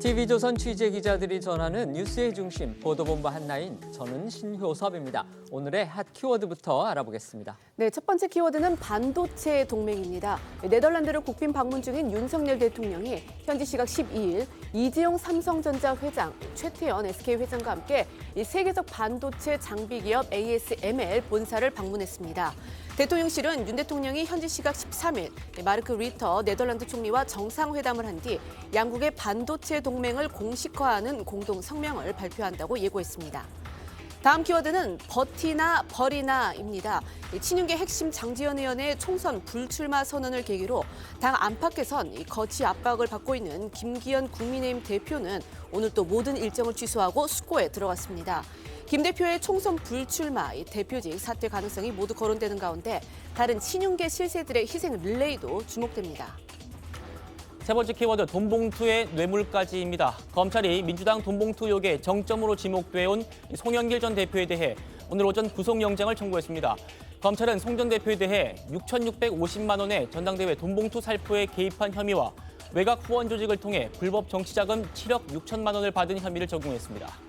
TV조선 취재 기자들이 전하는 뉴스의 중심, 보도본부 한나인, 저는 신효섭입니다. 오늘의 핫 키워드부터 알아보겠습니다. 네, 첫 번째 키워드는 반도체 동맹입니다. 네덜란드를 국빈 방문 중인 윤석열 대통령이 현지 시각 12일 이재용 삼성전자 회장, 최태원 SK 회장과 함께 이 세계적 반도체 장비 기업 ASML 본사를 방문했습니다. 대통령실은 윤 대통령이 현지 시각 13일 마르크 리터 네덜란드 총리와 정상회담을 한 뒤 양국의 반도체 동맹을 공식화하는 공동 성명을 발표한다고 예고했습니다. 다음 키워드는 버티나 버리나입니다. 친윤계 핵심 장지현 의원의 총선 불출마 선언을 계기로 당 안팎에선 거취 압박을 받고 있는 김기현 국민의힘 대표는 오늘 또 모든 일정을 취소하고 숙고에 들어갔습니다. 김 대표의 총선 불출마, 대표직 사퇴 가능성이 모두 거론되는 가운데 다른 친윤계 실세들의 희생 릴레이도 주목됩니다. 세 번째 키워드, 돈봉투의 뇌물까지입니다. 검찰이 민주당 돈봉투 의혹의 정점으로 지목돼온 송영길 전 대표에 대해 오늘 오전 구속영장을 청구했습니다. 검찰은 송 전 대표에 대해 6,650만 원의 전당대회 돈봉투 살포에 개입한 혐의와 외곽 후원 조직을 통해 불법 정치자금 7억 6천만 원을 받은 혐의를 적용했습니다.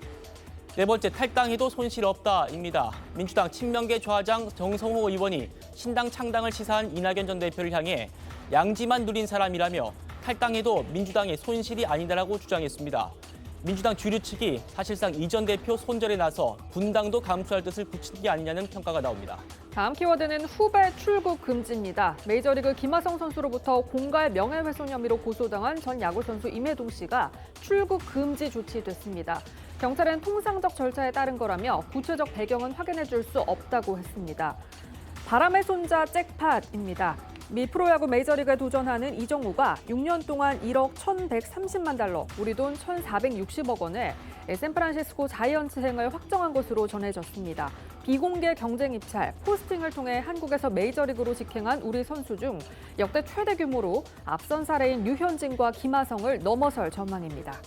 네 번째, 탈당해도 손실 없다입니다. 민주당 친명계 좌장 정성호 의원이 신당 창당을 시사한 이낙연 전 대표를 향해 양지만 누린 사람이라며 탈당해도 민주당의 손실이 아니다라고 주장했습니다. 민주당 주류 측이 사실상 이 전 대표 손절에 나서 분당도 감수할 뜻을 굳힌 게 아니냐는 평가가 나옵니다. 다음 키워드는 후배 출국 금지입니다. 메이저리그 김하성 선수로부터 공갈 명예훼손 혐의로 고소당한 전 야구선수 임혜동 씨가 출국 금지 조치됐습니다. 경찰은 통상적 절차에 따른 거라며 구체적 배경은 확인해 줄 수 없다고 했습니다. 바람의 손자 잭팟입니다. 미 프로야구 메이저리그에 도전하는 이정우가 6년 동안 1억 1,130만 달러, 우리 돈 1,460억 원을 샌프란시스코 자이언츠행을 확정한 것으로 전해졌습니다. 비공개 경쟁 입찰, 포스팅을 통해 한국에서 메이저리그로 직행한 우리 선수 중 역대 최대 규모로 앞선 사례인 류현진과 김하성을 넘어설 전망입니다.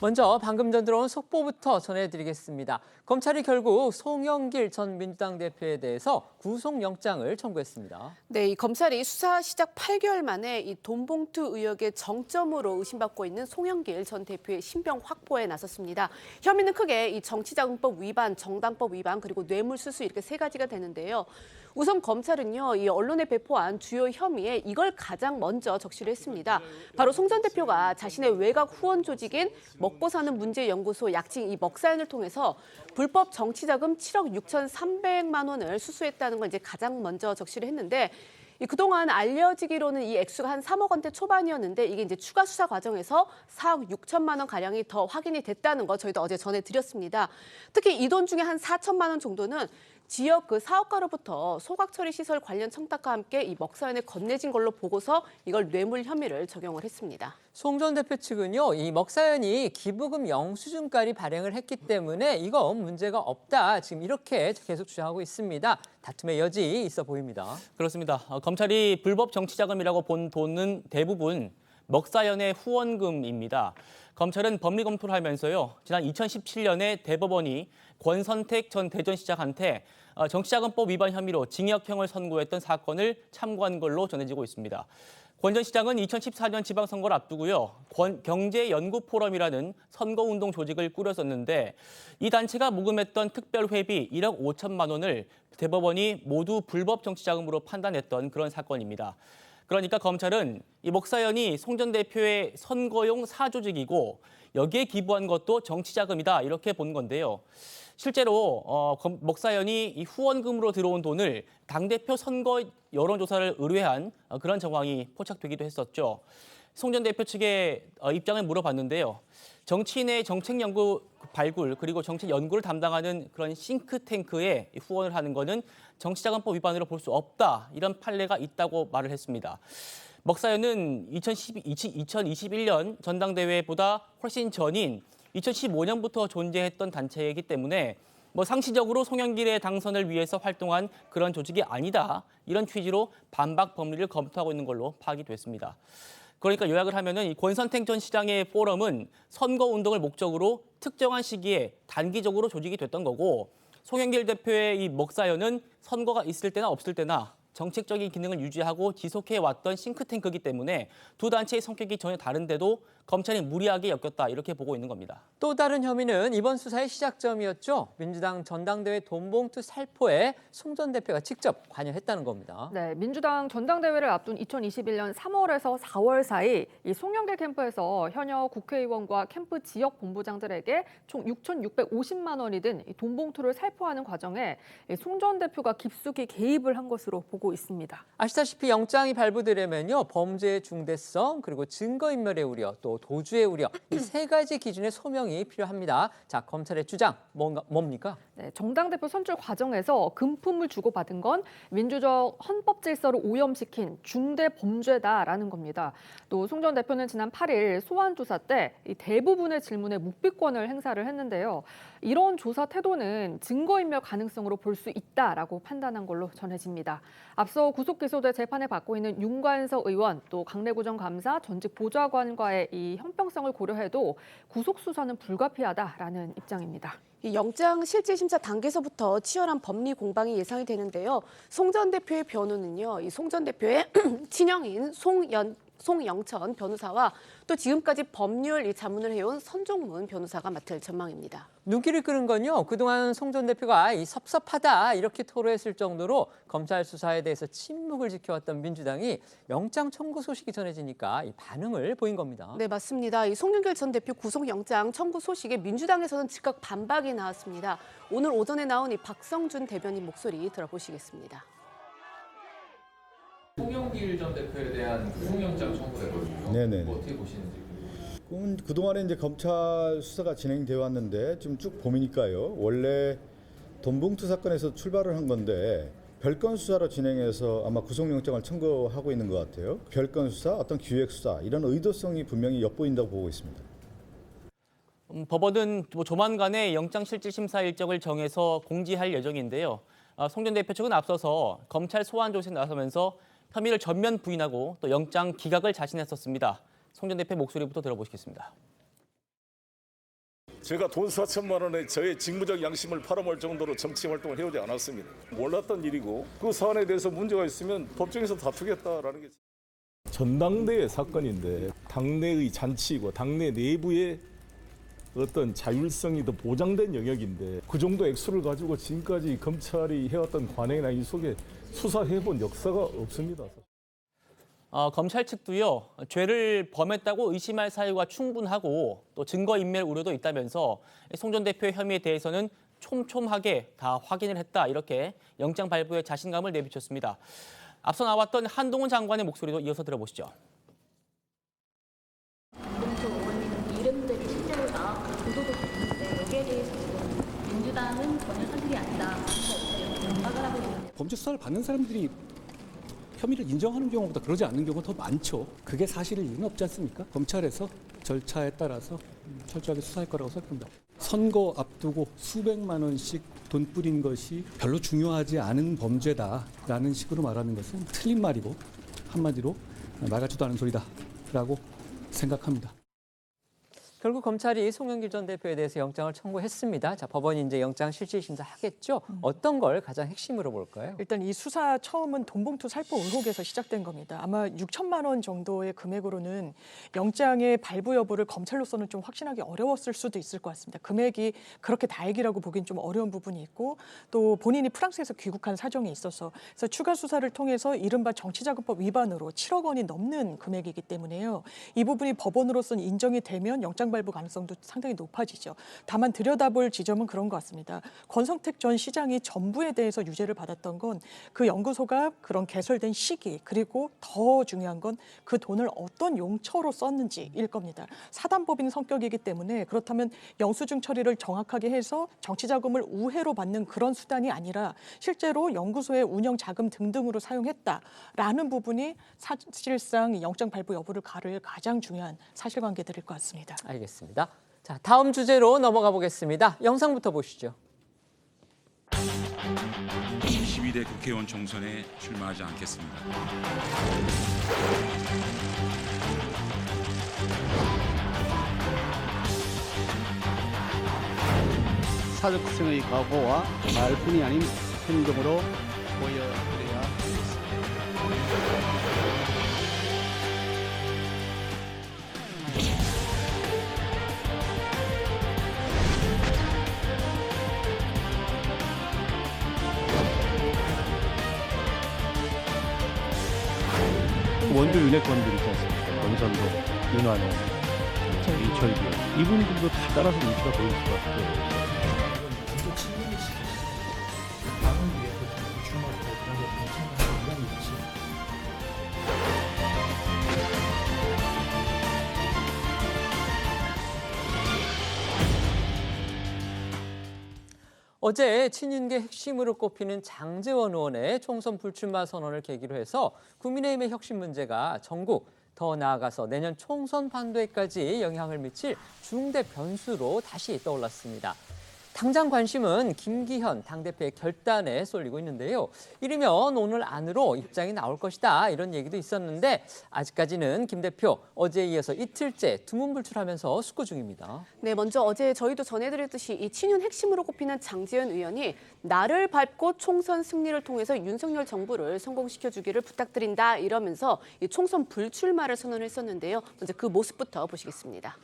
먼저 방금 전 들어온 속보부터 전해드리겠습니다. 검찰이 결국 송영길 전 민주당 대표에 대해서 구속영장을 청구했습니다. 네, 이 검찰이 수사 시작 8개월 만에 이 돈봉투 의혹의 정점으로 의심받고 있는 송영길 전 대표의 신병 확보에 나섰습니다. 혐의는 크게 이 정치자금법 위반, 정당법 위반, 그리고 뇌물수수 이렇게 세 가지가 되는데요. 우선 검찰은요, 이 언론에 배포한 주요 혐의에 이걸 가장 먼저 적시를 했습니다. 바로 송 전 대표가 자신의 외곽 후원 조직인 먹고 사는 문제 연구소 약칭 이 먹사연을 통해서 불법 정치자금 7억 6,300만 원을 수수했다는 걸 이제 가장 먼저 적시를 했는데 그동안 알려지기로는 이 액수가 한 3억 원대 초반이었는데 이게 이제 추가 수사 과정에서 4억 6천만 원 가량이 더 확인이 됐다는 거 저희도 어제 전해드렸습니다. 특히 이 돈 중에 한 4천만 원 정도는 지역 그 사업가로부터 소각 처리 시설 관련 청탁과 함께 이 먹사연에 건네진 걸로 보고서 이걸 뇌물 혐의를 적용을 했습니다. 송 전 대표 측은요, 이 먹사연이 기부금 영수증까지 발행을 했기 때문에 이거 문제가 없다, 지금 이렇게 계속 주장하고 있습니다. 다툼의 여지 있어 보입니다. 그렇습니다. 검찰이 불법 정치자금이라고 본 돈은 대부분 먹사연의 후원금입니다. 검찰은 법리 검토를 하면서요, 지난 2017년에 대법원이 권선택 전 대전시장한테 정치자금법 위반 혐의로 징역형을 선고했던 사건을 참고한 걸로 전해지고 있습니다. 권 전 시장은 2014년 지방선거를 앞두고요, 경제연구포럼이라는 선거운동 조직을 꾸렸었는데 이 단체가 모금했던 특별회비 1억 5천만 원을 대법원이 모두 불법 정치자금으로 판단했던 그런 사건입니다. 그러니까 검찰은 이 먹사연이 송 전 대표의 선거용 사조직이고 여기에 기부한 것도 정치자금이다, 이렇게 본 건데요. 실제로 먹사연이 이 후원금으로 들어온 돈을 당대표 선거 여론조사를 의뢰한 그런 정황이 포착되기도 했었죠. 송 전 대표 측의 입장을 물어봤는데요. 정치인의 정책 연구 발굴 그리고 정책 연구를 담당하는 그런 싱크탱크에 후원을 하는 거는 정치자금법 위반으로 볼 수 없다, 이런 판례가 있다고 말을 했습니다. 먹사연은 2021년 전당대회보다 훨씬 전인 2015년부터 존재했던 단체이기 때문에 상시적으로 송영길의 당선을 위해서 활동한 그런 조직이 아니다, 이런 취지로 반박 법리를 검토하고 있는 걸로 파악이 됐습니다. 그러니까 요약을 하면은 이 권선택 전 시장의 포럼은 선거운동을 목적으로 특정한 시기에 단기적으로 조직이 됐던 거고, 송영길 대표의 이 먹사연은 선거가 있을 때나 없을 때나 정책적인 기능을 유지하고 지속해왔던 싱크탱크이기 때문에 두 단체의 성격이 전혀 다른데도 검찰이 무리하게 엮였다 이렇게 보고 있는 겁니다. 또 다른 혐의는 이번 수사의 시작점이었죠. 민주당 전당대회 돈봉투 살포에 송 전 대표가 직접 관여했다는 겁니다. 네, 민주당 전당대회를 앞둔 2021년 3월에서 4월 사이 이 송영길 캠프에서 현역 국회의원과 캠프 지역 본부장들에게 총 6,650만 원이 든 돈봉투를 살포하는 과정에 송 전 대표가 깊숙이 개입을 한 것으로 보고 있습니다. 아시다시피 영장이 발부되려면요. 범죄의 중대성, 그리고 증거인멸의 우려, 또 도주의 우려, 이 세 가지 기준의 소명이 필요합니다. 자, 검찰의 주장 뭡니까? 네, 정당대표 선출 과정에서 금품을 주고받은 건 민주적 헌법 질서를 오염시킨 중대 범죄다라는 겁니다. 또 송 전 대표는 지난 8일 소환 조사 때 이 대부분의 질문에 묵비권을 행사를 했는데요. 이런 조사 태도는 증거인멸 가능성으로 볼 수 있다라고 판단한 걸로 전해집니다. 앞서 구속 기소돼 재판을 받고 있는 윤관석 의원, 또 강내구청 감사 전직 보좌관과의 이 형평성을 고려해도 구속 수사는 불가피하다라는 입장입니다. 이 영장 실질심사 단계에서부터 치열한 법리 공방이 예상이 되는데요. 송 전 대표의 변호는요, 이 송 전 대표의 친형인 송영천 변호사와 또 지금까지 법률 이 자문을 해온 선종문 변호사가 맡을 전망입니다. 눈길을 끄는 건요. 그동안 송 전 대표가 섭섭하다 이렇게 토로했을 정도로 검찰 수사에 대해서 침묵을 지켜왔던 민주당이 영장 청구 소식이 전해지니까 이 반응을 보인 겁니다. 네, 맞습니다. 이 송영길 전 대표 구속영장 청구 소식에 민주당에서는 즉각 반박이 나왔습니다. 오늘 오전에 나온 이 박성준 대변인 목소리 들어보시겠습니다. 송영길 전 대표에 대한 구속영장 청구되거든요. 네네. 어떻게 보시는지. 그동안에 이제 검찰 수사가 진행되어 왔는데 좀 쭉 보니까요. 원래 돈봉투 사건에서 출발을 한 건데 별건 수사로 진행해서 아마 구속영장을 청구하고 있는 것 같아요. 별건 수사, 어떤 기획 수사 이런 의도성이 분명히 엿보인다고 보고 있습니다. 법원은 조만간에 영장 실질 심사 일정을 정해서 공지할 예정인데요. 송 전 대표 측은 앞서서 검찰 소환 조사에 나서면서 혐의를 전면 부인하고 또 영장 기각을 자신했었습니다. 송 전 대표 목소리부터 들어보시겠습니다. 제가 돈 4천만 원에 저의 직무적 양심을 팔아먹을 정도로 정치 활동을 해오지 않았습니다. 몰랐던 일이고 그 사안에 대해서 문제가 있으면 법정에서 다투겠다라는 게. 전당대회 사건인데 당내의 잔치이고 당내 내부의 어떤 자율성이 더 보장된 영역인데 그 정도 액수를 가지고 지금까지 검찰이 해왔던 관행이나 이 속에 수사해본 역사가 없습니다. 검찰 측도요, 죄를 범했다고 의심할 사유가 충분하고 또 증거인멸 우려도 있다면서 송 전 대표의 혐의에 대해서는 촘촘하게 다 확인을 했다 이렇게 영장 발부에 자신감을 내비쳤습니다. 앞서 나왔던 한동훈 장관의 목소리도 이어서 들어보시죠. 김동수 의원님 이름들이 실제로 나왔고 보도도 됐는데 여기에 대해서는 민주당은 전혀 사실이 아니다. 그래서 반박을 하고 있는데 범죄 수사를 받는 사람들이 혐의를 인정하는 경우보다 그러지 않는 경우가 더 많죠. 그게 사실일 리는 없지 않습니까? 검찰에서 절차에 따라서 철저하게 수사할 거라고 생각합니다. 선거 앞두고 수백만 원씩 돈 뿌린 것이 별로 중요하지 않은 범죄다라는 식으로 말하는 것은 틀린 말이고 한마디로 말 같지도 않은 소리다라고 생각합니다. 결국 검찰이 송영길 전 대표에 대해서 영장을 청구했습니다. 자, 법원이 이제 영장 실질 심사하겠죠. 어떤 걸 가장 핵심으로 볼까요? 일단 이 수사 처음은 돈봉투 살포 의혹에서 시작된 겁니다. 아마 6천만 원 정도의 금액으로는 영장의 발부 여부를 검찰로서는 좀 확신하기 어려웠을 수도 있을 것 같습니다. 금액이 그렇게 다액이라고 보기엔 좀 어려운 부분이 있고 또 본인이 프랑스에서 귀국한 사정이 있어서 그래서 추가 수사를 통해서 이른바 정치자금법 위반으로 7억 원이 넘는 금액이기 때문에요. 이 부분이 법원으로서는 인정이 되면 영장 발부 가능성도 상당히 높아지죠. 다만 들여다볼 지점은 그런 것 같습니다. 권성택 전 시장이 전부에 대해서 유죄를 받았던 건 그 연구소가 그런 개설된 시기 그리고 더 중요한 건 그 돈을 어떤 용처로 썼는지일 겁니다. 사단법인 성격이기 때문에 그렇다면 영수증 처리를 정확하게 해서 정치자금을 우회로 받는 그런 수단이 아니라 실제로 연구소의 운영 자금 등등으로 사용했다라는 부분이 사실상 영장 발부 여부를 가를 가장 중요한 사실관계들일 것 같습니다. 알겠습니다. 자, 다음 주제로 넘어가 보겠습니다. 영상부터 보시죠. 22대 국회의원 총선에 출마하지 않겠습니다. 사적성의 각오와 말뿐이 아닌 행동으로 보여드려야 하겠습니다. 원조 윤핵관들 있지 않습니까? 경산도, 윤환원, 이철규 이분들도 다 따라서 눈치가 보일 수밖에 없어요. 어제 친윤계 핵심으로 꼽히는 장제원 의원의 총선 불출마 선언을 계기로 해서 국민의힘의 혁신 문제가 전국, 더 나아가서 내년 총선 판도에까지 영향을 미칠 중대 변수로 다시 떠올랐습니다. 당장 관심은 김기현 당대표의 결단에 쏠리고 있는데요. 이르면 오늘 안으로 입장이 나올 것이다 이런 얘기도 있었는데 아직까지는 김 대표 어제에 이어서 이틀째 두문불출하면서 숙고 중입니다. 네, 먼저 어제 저희도 전해드렸듯이 이 친윤 핵심으로 꼽히는 장제원 의원이 나를 밟고 총선 승리를 통해서 윤석열 정부를 성공시켜주기를 부탁드린다 이러면서 이 총선 불출마를 선언했었는데요. 먼저 그 모습부터 보시겠습니다.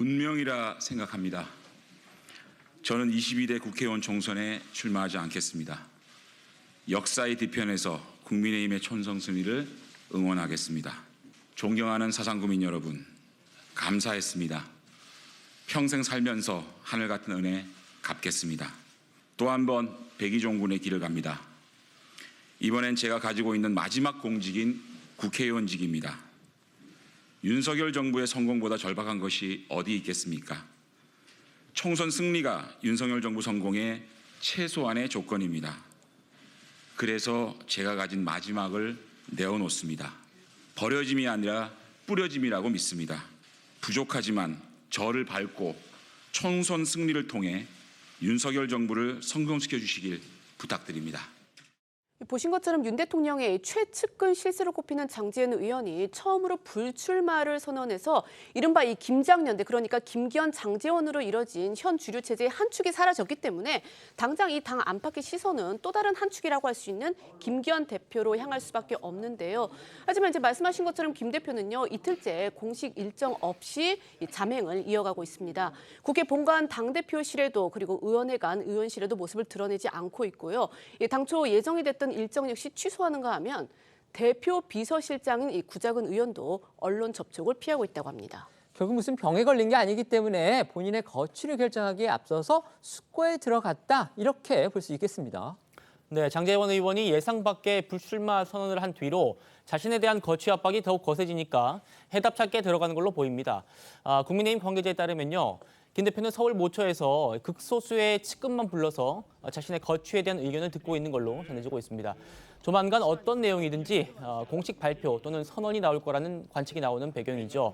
운명이라 생각합니다. 저는 22대 국회의원 총선에 출마하지 않겠습니다. 역사의 뒤편에서 국민의힘의 총선 승리를 응원하겠습니다. 존경하는 사상구민 여러분, 감사했습니다. 평생 살면서 하늘 같은 은혜 갚겠습니다. 또 한 번 백의종군의 길을 갑니다. 이번엔 제가 가지고 있는 마지막 공직인 국회의원직입니다. 윤석열 정부의 성공보다 절박한 것이 어디 있겠습니까? 총선 승리가 윤석열 정부 성공의 최소한의 조건입니다. 그래서 제가 가진 마지막을 내어놓습니다. 버려짐이 아니라 뿌려짐이라고 믿습니다. 부족하지만 저를 밟고 총선 승리를 통해 윤석열 정부를 성공시켜 주시길 부탁드립니다. 보신 것처럼 윤 대통령의 최측근 실세로 꼽히는 장제원 의원이 처음으로 불출마를 선언해서 이른바 이 김장연대, 그러니까 김기현 장제원으로 이뤄진 현 주류 체제의 한 축이 사라졌기 때문에 당장 이 당 안팎의 시선은 또 다른 한 축이라고 할 수 있는 김기현 대표로 향할 수밖에 없는데요. 하지만 이제 말씀하신 것처럼 김 대표는요, 이틀째 공식 일정 없이 이 잠행을 이어가고 있습니다. 국회 본관 당대표실에도 그리고 의원회관 의원실에도 모습을 드러내지 않고 있고요. 당초 예정이 됐던 일정 역시 취소하는가 하면 대표 비서실장인 이 구자근 의원도 언론 접촉을 피하고 있다고 합니다. 결국 무슨 병에 걸린 게 아니기 때문에 본인의 거취를 결정하기에 앞서서 숙고에 들어갔다 이렇게 볼 수 있겠습니다. 네, 장제원 의원이 예상 밖의 불출마 선언을 한 뒤로 자신에 대한 거취 압박이 더욱 거세지니까 해답 찾게 들어가는 걸로 보입니다. 국민의힘 관계자에 따르면요. 김 대표는 서울 모처에서 극소수의 측근만 불러서 자신의 거취에 대한 의견을 듣고 있는 걸로 전해지고 있습니다. 조만간 어떤 내용이든지 공식 발표 또는 선언이 나올 거라는 관측이 나오는 배경이죠.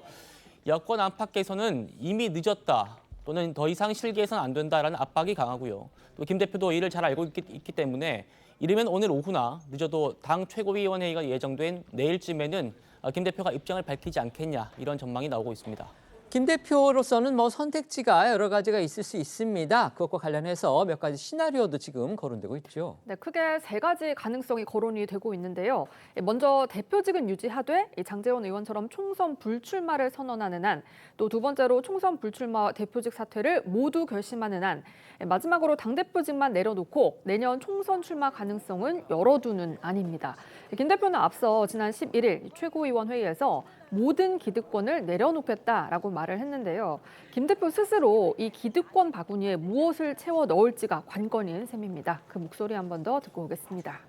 여권 안팎에서는 이미 늦었다 또는 더 이상 실기해서는 안 된다라는 압박이 강하고요. 또 김 대표도 이를 잘 알고 있기 때문에 이르면 오늘 오후나 늦어도 당 최고위원회의가 예정된 내일쯤에는 김 대표가 입장을 밝히지 않겠냐 이런 전망이 나오고 있습니다. 김 대표로서는 선택지가 여러 가지가 있을 수 있습니다. 그것과 관련해서 몇 가지 시나리오도 지금 거론되고 있죠. 네, 크게 세 가지 가능성이 거론이 되고 있는데요. 먼저 대표직은 유지하되 장제원 의원처럼 총선 불출마를 선언하는 안, 또 두 번째로 총선 불출마 대표직 사퇴를 모두 결심하는 안, 마지막으로 당대표직만 내려놓고 내년 총선 출마 가능성은 열어두는 안입니다. 김 대표는 앞서 지난 11일 최고위원 회의에서 모든 기득권을 내려놓겠다라고 말을 했는데요. 김 대표 스스로 이 기득권 바구니에 무엇을 채워 넣을지가 관건인 셈입니다. 그 목소리 한 번 더 듣고 오겠습니다.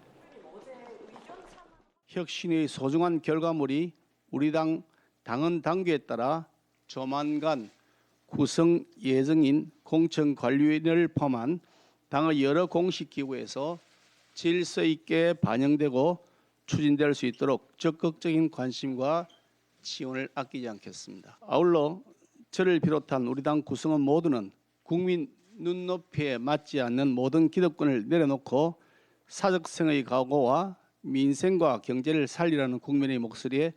혁신의 소중한 결과물이 우리 당은 당규에 따라 조만간 구성 예정인 공천관리위원회를 포함한 당의 여러 공식기구에서 질서 있게 반영되고 추진될 수 있도록 적극적인 관심과 지원을 아끼지 않겠습니다. 아울러 저를 비롯한 우리 당 구성원 모두는 국민 눈높이에 맞지 않는 모든 기득권을 내려놓고 사적성의 각오와 민생과 경제를 살리라는 국민의 목소리에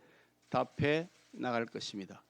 답해 나갈 것입니다.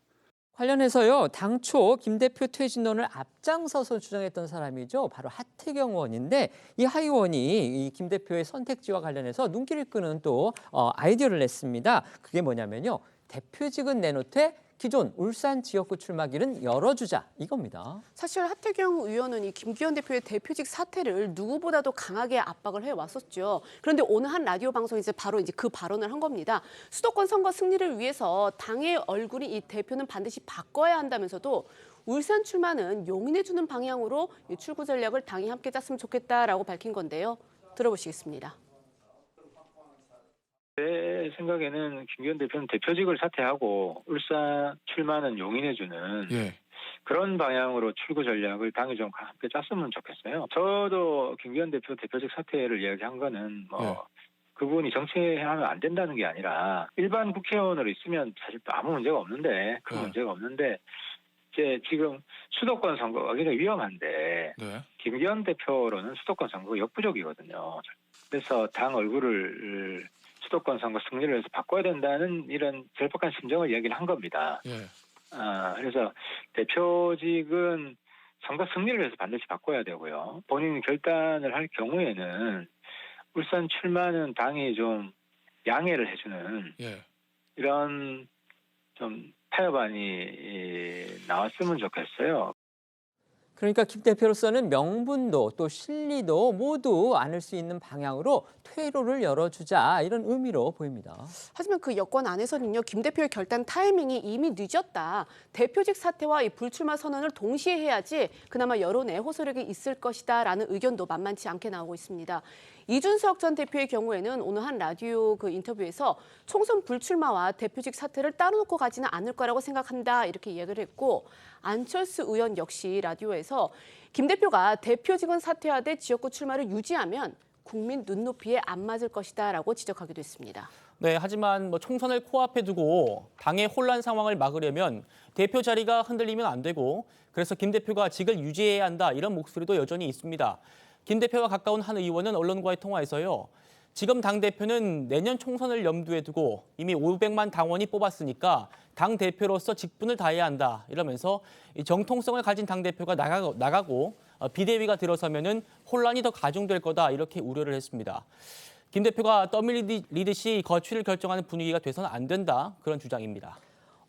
관련해서요, 당초 김 대표 퇴진론을 앞장서서 주장했던 사람이죠. 바로 하태경 의원인데 이 하 의원이 이 김 대표의 선택지와 관련해서 눈길을 끄는 또 아이디어를 냈습니다. 그게 뭐냐면요. 대표직은 내놓되 기존 울산 지역구 출마길은 열어주자 이겁니다. 사실 하태경 의원은 이 김기현 대표의 대표직 사퇴를 누구보다도 강하게 압박을 해왔었죠. 그런데 오늘 한 라디오 방송에서 바로 그 발언을 한 겁니다. 수도권 선거 승리를 위해서 당의 얼굴이 이 대표는 반드시 바꿔야 한다면서도 울산 출마는 용인해주는 방향으로 출구 전략을 당이 함께 짰으면 좋겠다라고 밝힌 건데요. 들어보시겠습니다. 제 생각에는 김기현 대표는 대표직을 사퇴하고 울산 출마는 용인해주는 그런 방향으로 출구 전략을 당이 좀 함께 짰으면 좋겠어요. 저도 김기현 대표 대표직 사퇴를 이야기한 거는 그분이 정치하면 안 된다는 게 아니라 일반 국회의원으로 있으면 사실 또 아무 문제가 없는데 큰 문제가 없는데 이제 지금 수도권 선거가 굉장히 위험한데 김기현 대표로는 수도권 선거가 역부족이거든요. 그래서 당 얼굴을 수도권 선거 승리를 위해서 바꿔야 된다는 이런 절박한 심정을 이야기를 한 겁니다. 그래서 대표직은 선거 승리를 위해서 반드시 바꿔야 되고요. 본인이 결단을 할 경우에는 울산 출마는 당이 좀 양해를 해주는 이런 좀 타협안이 나왔으면 좋겠어요. 그러니까 김 대표로서는 명분도 또 실리도 모두 안을 수 있는 방향으로 퇴로를 열어주자 이런 의미로 보입니다. 하지만 그 여권 안에서는요. 김 대표의 결단 타이밍이 이미 늦었다. 대표직 사퇴와 이 불출마 선언을 동시에 해야지 그나마 여론에 호소력이 있을 것이다 라는 의견도 만만치 않게 나오고 있습니다. 이준석 전 대표의 경우에는 오늘 한 라디오 인터뷰에서 총선 불출마와 대표직 사퇴를 따로 놓고 가지는 않을 거라고 생각한다 이렇게 이야기를 했고 안철수 의원 역시 라디오에서 김 대표가 대표직은 사퇴하되 지역구 출마를 유지하면 국민 눈높이에 안 맞을 것이다라고 지적하기도 했습니다. 네, 하지만 총선을 코앞에 두고 당의 혼란 상황을 막으려면 대표 자리가 흔들리면 안 되고 그래서 김 대표가 직을 유지해야 한다 이런 목소리도 여전히 있습니다. 김 대표와 가까운 한 의원은 언론과의 통화에서요. 지금 당대표는 내년 총선을 염두에 두고 이미 500만 당원이 뽑았으니까 당대표로서 직분을 다해야 한다 이러면서 정통성을 가진 당대표가 나가고 비대위가 들어서면은 혼란이 더 가중될 거다 이렇게 우려를 했습니다. 김 대표가 떠밀리듯이 거취를 결정하는 분위기가 돼서는 안 된다 그런 주장입니다.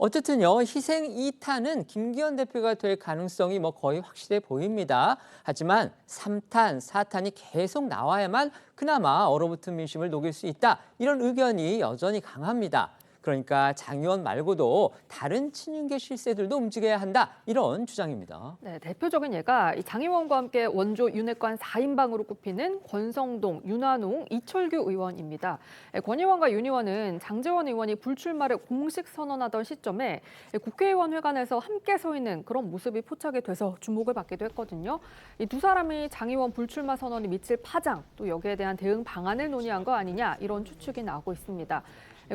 어쨌든요, 희생 2탄은 김기현 대표가 될 가능성이 거의 확실해 보입니다. 하지만 3탄, 4탄이 계속 나와야만 그나마 얼어붙은 민심을 녹일 수 있다. 이런 의견이 여전히 강합니다. 그러니까 장 의원 말고도 다른 친윤계 실세들도 움직여야 한다. 이런 주장입니다. 네, 대표적인 예가 장 의원과 함께 원조 윤핵관 4인방으로 꼽히는 권성동, 윤한홍, 이철규 의원입니다. 권 의원과 윤 의원은 장제원 의원이 불출마를 공식 선언하던 시점에 국회의원 회관에서 함께 서 있는 그런 모습이 포착이 돼서 주목을 받기도 했거든요. 이 두 사람이 장 의원 불출마 선언이 미칠 파장, 또 여기에 대한 대응 방안을 논의한 거 아니냐 이런 추측이 나오고 있습니다.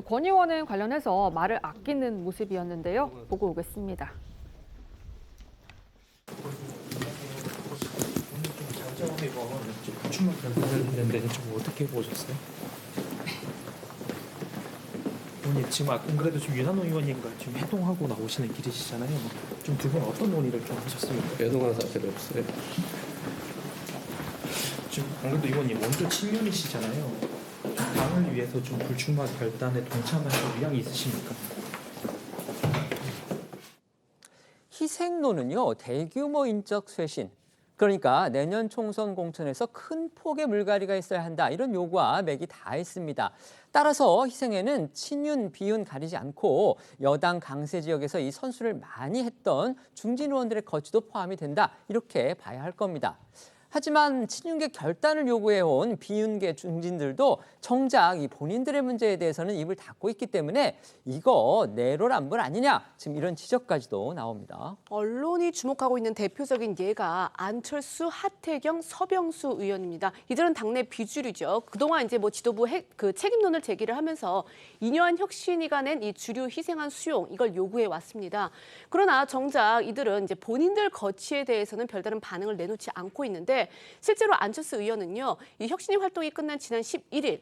권 의원은 관련해서 말을 아끼는 모습이었는데요. 보고 오겠습니다. 장제원 의원 불출마 결단을 했는데 좀 어떻게 보셨어요? 의원님 지금 안 그래도 지금 윤한홍 의원님과 지금 회동하고 나오시는 길이시잖아요. 좀 두 분 어떤 논의를 좀 하셨습니까? 회동한 사실은 없어요. 지금 안 그래도 의원님 원조 친윤이시잖아요. 당을 위해서 좀 불출마 결단에 동참하실 의향이 있으십니까? 희생론은요, 대규모 인적 쇄신, 그러니까 내년 총선 공천에서 큰 폭의 물갈이가 있어야 한다. 이런 요구와 맥이 닿았습니다. 따라서 희생에는 친윤, 비윤 가리지 않고 여당 강세 지역에서 이 선수를 많이 했던 중진 의원들의 거취도 포함이 된다. 이렇게 봐야 할 겁니다. 하지만 친윤계 결단을 요구해온 비윤계 중진들도 정작 이 본인들의 문제에 대해서는 입을 닫고 있기 때문에 이거 내로남불 아니냐, 지금 이런 지적까지도 나옵니다. 언론이 주목하고 있는 대표적인 예가 안철수, 하태경, 서병수 의원입니다. 이들은 당내 비주류죠. 그동안 이제 지도부 책임론을 제기를 하면서 이뇨한 혁신위가 낸 이 주류 희생안 수용 이걸 요구해 왔습니다. 그러나 정작 이들은 이제 본인들 거취에 대해서는 별다른 반응을 내놓지 않고 있는데 실제로 안철수 의원은요, 이 혁신위 활동이 끝난 지난 11일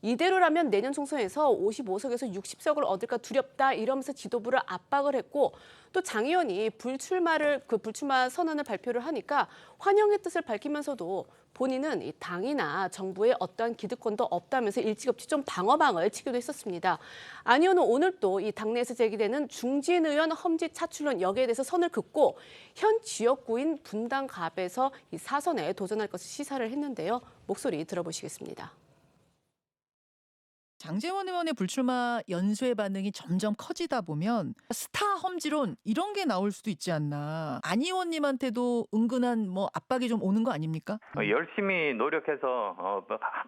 이대로라면 내년 총선에서 55석에서 60석을 얻을까 두렵다 이러면서 지도부를 압박을 했고 또 장 의원이 불출마 선언을 발표를 하니까 환영의 뜻을 밝히면서도 본인은 이 당이나 정부에 어떠한 기득권도 없다면서 일찌감치 좀 방어방을 치기도 했었습니다. 안 의원은 오늘 또 이 당내에서 제기되는 중진 의원 험지 차출론 여기에 대해서 선을 긋고 현 지역구인 분당갑에서 이 사선에 도전할 것을 시사를 했는데요. 목소리 들어보시겠습니다. 장제원 의원의 불출마 연쇄 반응이 점점 커지다 보면 스타 험지론 이런 게 나올 수도 있지 않나. 안 의원님한테도 은근한 압박이 좀 오는 거 아닙니까? 열심히 노력해서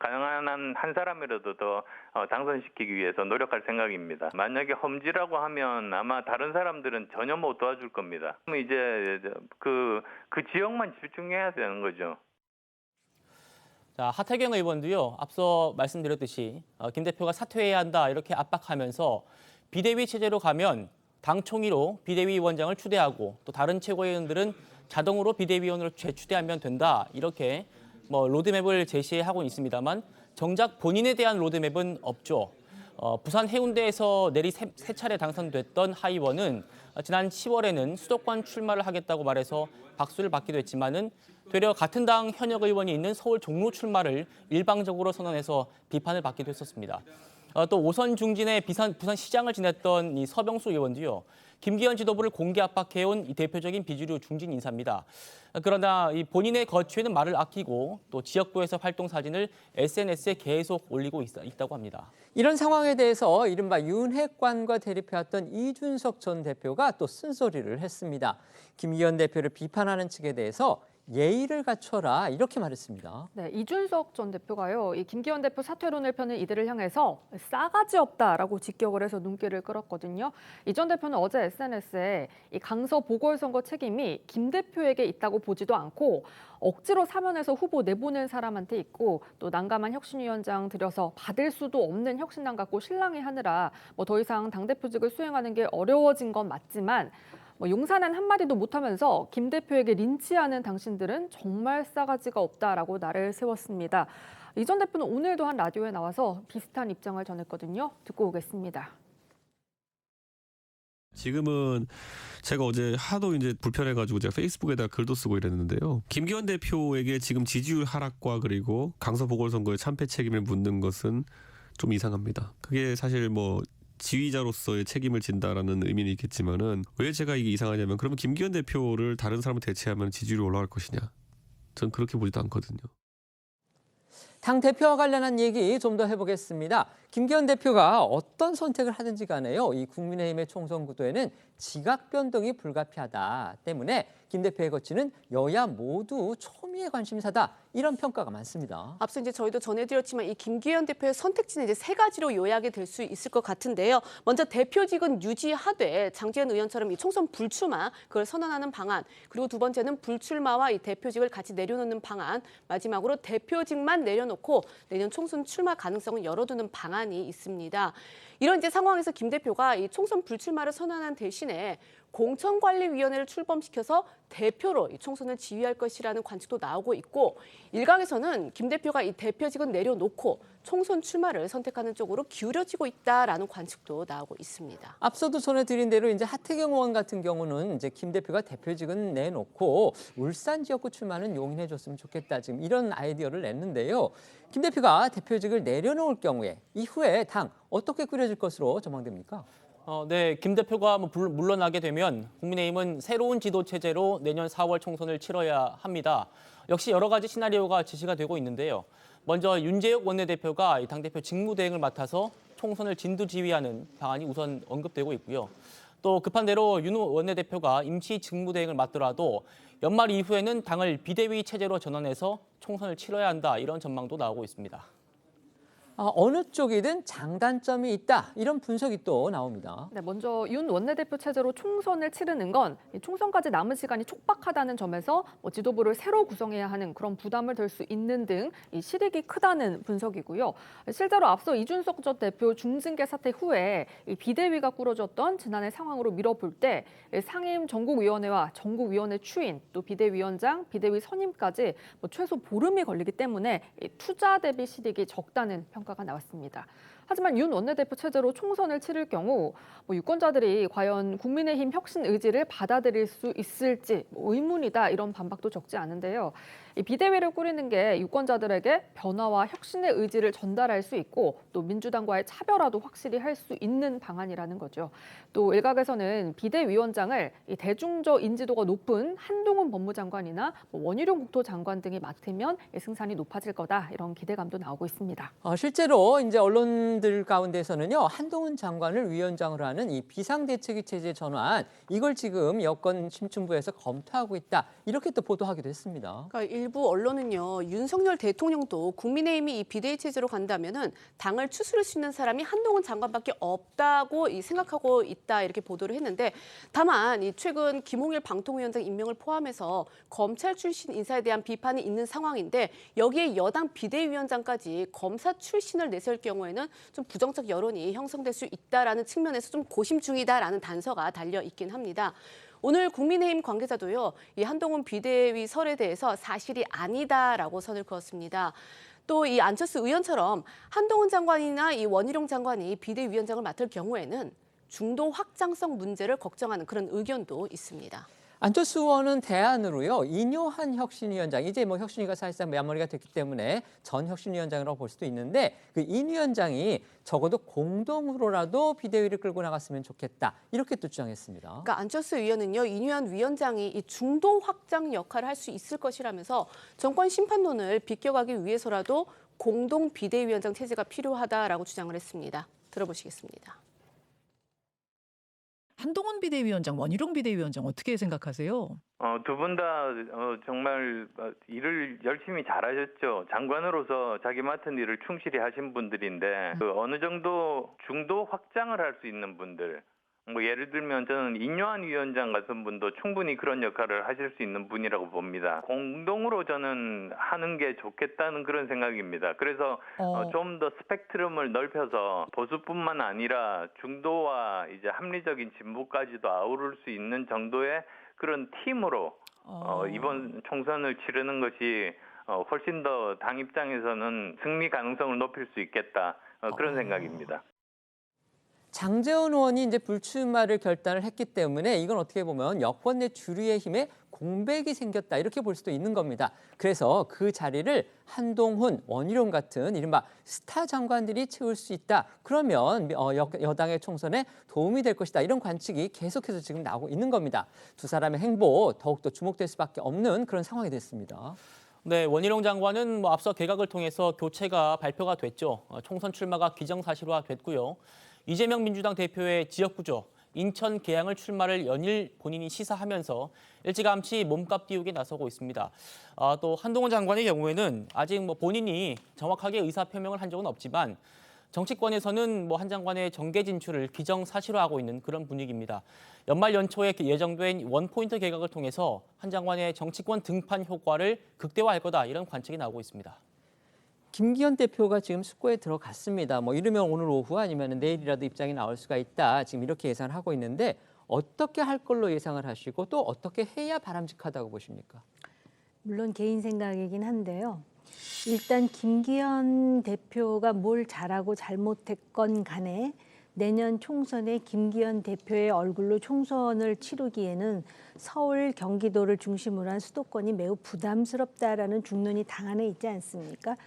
가능한 한 사람이라도 더 당선시키기 위해서 노력할 생각입니다. 만약에 험지라고 하면 아마 다른 사람들은 전혀 못 도와줄 겁니다. 그럼 이제 그 지역만 집중해야 되는 거죠. 자, 하태경 의원도요. 앞서 말씀드렸듯이 김 대표가 사퇴해야 한다 이렇게 압박하면서 비대위 체제로 가면 당 총위로 비대위 원장을 추대하고 또 다른 최고위원들은 자동으로 비대위원으로 재추대하면 된다 이렇게 로드맵을 제시하고 있습니다만 정작 본인에 대한 로드맵은 없죠. 부산 해운대에서 내리 세 차례 당선됐던 하 의원은 지난 10월에는 수도권 출마를 하겠다고 말해서 박수를 받기도 했지만은 되려 같은 당 현역 의원이 있는 서울 종로 출마를 일방적으로 선언해서 비판을 받기도 했었습니다. 또 오선 중진의 부산시장을 지냈던 이 서병수 의원도요. 김기현 지도부를 공개 압박해온 이 대표적인 비주류 중진 인사입니다. 그러나 이 본인의 거취에는 말을 아끼고 또 지역구에서 활동 사진을 SNS에 계속 올리고 있다고 합니다. 이런 상황에 대해서 이른바 윤핵관과 대립해왔던 이준석 전 대표가 또 쓴소리를 했습니다. 김기현 대표를 비판하는 측에 대해서 예의를 갖춰라 이렇게 말했습니다. 네, 이준석 전 대표가요. 이 김기현 대표 사퇴론을 펴는 이들을 향해서 싸가지 없다라고 직격을 해서 눈길을 끌었거든요. 이 전 대표는 어제 SNS에 이 강서 보궐선거 책임이 김 대표에게 있다고 보지도 않고 억지로 사면해서 후보 내보낸 사람한테 있고 또 난감한 혁신위원장 들여서 받을 수도 없는 혁신당 갖고 실랑이하느라 더 이상 당대표직을 수행하는 게 어려워진 건 맞지만 용산한 한마디도 못하면서 김 대표에게 린치하는 당신들은 정말 싸가지가 없다라고 날을 세웠습니다. 이 전 대표는 오늘도 한 라디오에 나와서 비슷한 입장을 전했거든요. 듣고 오겠습니다. 지금은 제가 어제 하도 이제 불편해가지고 제가 페이스북에다가 글도 쓰고 이랬는데요. 김기현 대표에게 지금 지지율 하락과 그리고 강서 보궐선거의 참패 책임을 묻는 것은 좀 이상합니다. 그게 사실 지휘자로서의 책임을 진다라는 의미는 있겠지만은 왜 제가 이게 이상하냐면 그러면 김기현 대표를 다른 사람을 대체하면 지지율이 올라갈 것이냐? 전 그렇게 보지도 않거든요. 당 대표와 관련한 얘기 좀 더 해보겠습니다. 김기현 대표가 어떤 선택을 하든지 간에요. 이 국민의힘의 총선 구도에는 지각 변동이 불가피하다 때문에 김 대표의 거취는 여야 모두 초미의 관심사다. 이런 평가가 많습니다. 앞서 이제 저희도 전해드렸지만 이 김기현 대표의 선택지는 이제 세 가지로 요약이 될 수 있을 것 같은데요. 먼저 대표직은 유지하되 장제원 의원처럼 이 총선 불출마 그걸 선언하는 방안, 그리고 두 번째는 불출마와 이 대표직을 같이 내려놓는 방안, 마지막으로 대표직만 내려놓고 내년 총선 출마 가능성을 열어두는 방안이 있습니다. 이런 이제 상황에서 김 대표가 이 총선 불출마를 선언한 대신에 공천관리위원회를 출범시켜서 대표로 이 총선을 지휘할 것이라는 관측도 나오고 있고 일각에서는 김 대표가 이 대표직은 내려놓고 총선 출마를 선택하는 쪽으로 기울어지고 있다라는 관측도 나오고 있습니다. 앞서도 전해드린 대로 이제 하태경 의원 같은 경우는 이제 김 대표가 대표직은 내놓고 울산 지역구 출마는 용인해줬으면 좋겠다 지금 이런 아이디어를 냈는데요. 김 대표가 대표직을 내려놓을 경우에 이후에 당 어떻게 꾸려질 것으로 전망됩니까? 네, 김 대표가 물러나게 되면 국민의힘은 새로운 지도 체제로 내년 4월 총선을 치러야 합니다. 역시 여러 가지 시나리오가 제시가 되고 있는데요. 먼저 윤재욱 원내대표가 당대표 직무대행을 맡아서 총선을 진두지휘하는 방안이 우선 언급되고 있고요. 또 급한 대로 윤 원내대표가 임시 직무대행을 맡더라도 연말 이후에는 당을 비대위 체제로 전환해서 총선을 치러야 한다 이런 전망도 나오고 있습니다. 어느 쪽이든 장단점이 있다 이런 분석이 또 나옵니다. 네, 먼저 윤 원내대표 체제로 총선을 치르는 건 총선까지 남은 시간이 촉박하다는 점에서 지도부를 새로 구성해야 하는 그런 부담을 들 수 있는 등 이 실익이 크다는 분석이고요. 실제로 앞서 이준석 전 대표 중징계 사태 후에 이 비대위가 꾸려졌던 지난해 상황으로 밀어볼 때 상임 전국위원회와 전국위원회 추인 또 비대위원장, 비대위 선임까지 최소 보름이 걸리기 때문에 투자 대비 실익이 적다는 평가. 평가가 나왔습니다. 하지만 윤 원내대표 체제로 총선을 치를 경우 유권자들이 과연 국민의힘 혁신 의지를 받아들일 수 있을지 의문이다 이런 반박도 적지 않은데요. 이 비대위를 꾸리는 게 유권자들에게 변화와 혁신의 의지를 전달할 수 있고 또 민주당과의 차별화도 확실히 할 수 있는 방안이라는 거죠. 또 일각에서는 비대위원장을 이 대중적 인지도가 높은 한동훈 법무장관이나 원희룡 국토장관 등이 맡으면 승산이 높아질 거다 이런 기대감도 나오고 있습니다. 실제로 이제 언론들 가운데서는요, 한동훈 장관을 위원장으로 하는 이 비상대책위 체제 전환 이걸 지금 여권 심층부에서 검토하고 있다 이렇게 또 보도하기도 했습니다. 그러니까 일부 언론은요, 윤석열 대통령도 국민의힘이 이 비대위 체제로 간다면은 당을 추스릴 수 있는 사람이 한동훈 장관밖에 없다고 생각하고 있다 이렇게 보도를 했는데, 다만 이 최근 김홍일 방통위원장 임명을 포함해서 검찰 출신 인사에 대한 비판이 있는 상황인데 여기에 여당 비대위원장까지 검사 출신을 내세울 경우에는 좀 부정적 여론이 형성될 수 있다라는 측면에서 좀 고심 중이다라는 단서가 달려 있긴 합니다. 오늘 국민의힘 관계자도요, 이 한동훈 비대위 설에 대해서 사실이 아니다라고 선을 그었습니다. 또 이 안철수 의원처럼 한동훈 장관이나 이 원희룡 장관이 비대위원장을 맡을 경우에는 중도 확장성 문제를 걱정하는 그런 의견도 있습니다. 안철수 의원은 대안으로요, 이뇨한 혁신위원장, 이제 혁신위가 사실상 마무리가 됐기 때문에 전 혁신위원장이라고 볼 수도 있는데 그 인 위원장이 적어도 공동으로라도 비대위를 끌고 나갔으면 좋겠다 이렇게 또 주장했습니다. 그러니까 안철수 의원은요, 이뇨한 위원장이 이 중도 확장 역할을 할 수 있을 것이라면서 정권 심판론을 비껴가기 위해서라도 공동 비대위원장 체제가 필요하다라고 주장을 했습니다. 들어보시겠습니다. 한동훈 비대위원장, 원희룡 비대위원장 어떻게 생각하세요? 두 분 다 정말 일을 열심히 잘하셨죠. 장관으로서 자기 맡은 일을 충실히 하신 분들인데 어느 정도 중도 확장을 할 수 있는 분들, 예를 들면 저는 인요한 위원장 같은 분도 충분히 그런 역할을 하실 수 있는 분이라고 봅니다. 공동으로 저는 하는 게 좋겠다는 그런 생각입니다. 그래서 좀 더 스펙트럼을 넓혀서 보수뿐만 아니라 중도와 이제 합리적인 진보까지도 아우를 수 있는 정도의 그런 팀으로 이번 총선을 치르는 것이 훨씬 더 당 입장에서는 승리 가능성을 높일 수 있겠다 그런 생각입니다. 장제원 의원이 이제 불출마를 결단을 했기 때문에 이건 어떻게 보면 여권 내 주류의 힘에 공백이 생겼다 이렇게 볼 수도 있는 겁니다. 그래서 그 자리를 한동훈, 원희룡 같은 이른바 스타 장관들이 채울 수 있다. 그러면 여당의 총선에 도움이 될 것이다. 이런 관측이 계속해서 지금 나오고 있는 겁니다. 두 사람의 행보 더욱더 주목될 수밖에 없는 그런 상황이 됐습니다. 네, 원희룡 장관은 앞서 개각을 통해서 교체가 발표가 됐죠. 총선 출마가 기정사실화 됐고요. 이재명 민주당 대표의 지역구죠. 인천 계양을 출마를 연일 본인이 시사하면서 일찌감치 몸값 띄우게 나서고 있습니다. 또 한동훈 장관의 경우에는 아직 본인이 정확하게 의사표명을 한 적은 없지만 정치권에서는 한 장관의 정계 진출을 기정사실화하고 있는 그런 분위기입니다. 연말 연초에 예정된 원포인트 개각을 통해서 한 장관의 정치권 등판 효과를 극대화할 거다 이런 관측이 나오고 있습니다. 김기현 대표가 지금 숙고에 들어갔습니다. 이르면 오늘 오후 아니면 내일이라도 입장이 나올 수가 있다. 지금 이렇게 예상을 하고 있는데 어떻게 할 걸로 예상을 하시고 또 어떻게 해야 바람직하다고 보십니까? 물론 개인 생각이긴 한데요. 일단 김기현 대표가 뭘 잘하고 잘못했건 간에 내년 총선에 김기현 대표의 얼굴로 총선을 치르기에는 서울, 경기도를 중심으로 한 수도권이 매우 부담스럽다라는 중론이 당 안에 있지 않습니까?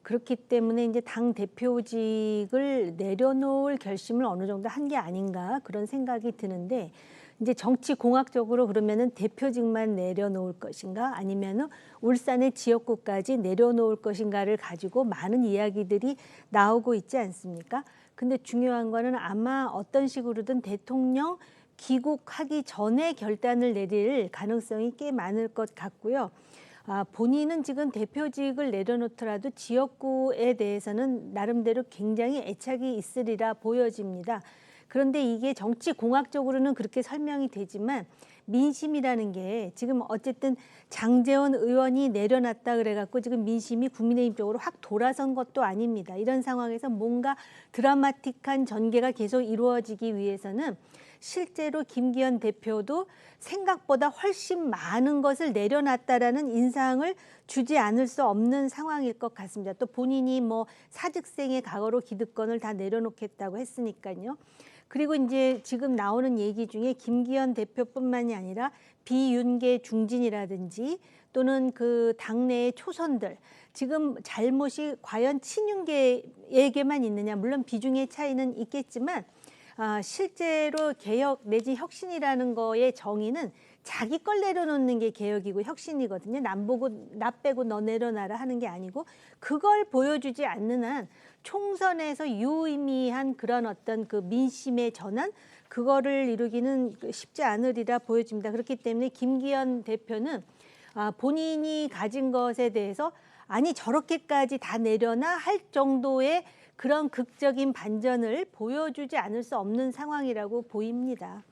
그렇기 때문에 이제 당 대표직을 내려놓을 결심을 어느 정도 한 게 아닌가 그런 생각이 드는데, 이제 정치 공학적으로 그러면은 대표직만 내려놓을 것인가 아니면은 울산의 지역구까지 내려놓을 것인가를 가지고 많은 이야기들이 나오고 있지 않습니까? 근데 중요한 거는 아마 어떤 식으로든 대통령 귀국하기 전에 결단을 내릴 가능성이 꽤 많을 것 같고요. 본인은 지금 대표직을 내려놓더라도 지역구에 대해서는 나름대로 굉장히 애착이 있으리라 보여집니다. 그런데 이게 정치 공학적으로는 그렇게 설명이 되지만 민심이라는 게 지금 어쨌든 장제원 의원이 내려놨다 그래갖고 지금 민심이 국민의힘 쪽으로 확 돌아선 것도 아닙니다. 이런 상황에서 뭔가 드라마틱한 전개가 계속 이루어지기 위해서는 실제로 김기현 대표도 생각보다 훨씬 많은 것을 내려놨다라는 인상을 주지 않을 수 없는 상황일 것 같습니다. 또 본인이 뭐 사직생의 과거로 기득권을 다 내려놓겠다고 했으니까요. 그리고 이제 지금 나오는 얘기 중에 김기현 대표뿐만이 아니라 비윤계 중진이라든지 또는 그 당내의 초선들 지금 잘못이 과연 친윤계에게만 있느냐, 물론 비중의 차이는 있겠지만 실제로 개혁 내지 혁신이라는 거의 정의는 자기 걸 내려놓는 게 개혁이고 혁신이거든요. 나 빼고 너 내려놔라 하는 게 아니고 그걸 보여주지 않는 한 총선에서 유의미한 그런 어떤 그 민심의 전환 그거를 이루기는 쉽지 않으리라 보여집니다. 그렇기 때문에 김기현 대표는 본인이 가진 것에 대해서 아니 저렇게까지 다 내려놔 할 정도의 그런 극적인 반전을 보여주지 않을 수 없는 상황이라고 보입니다.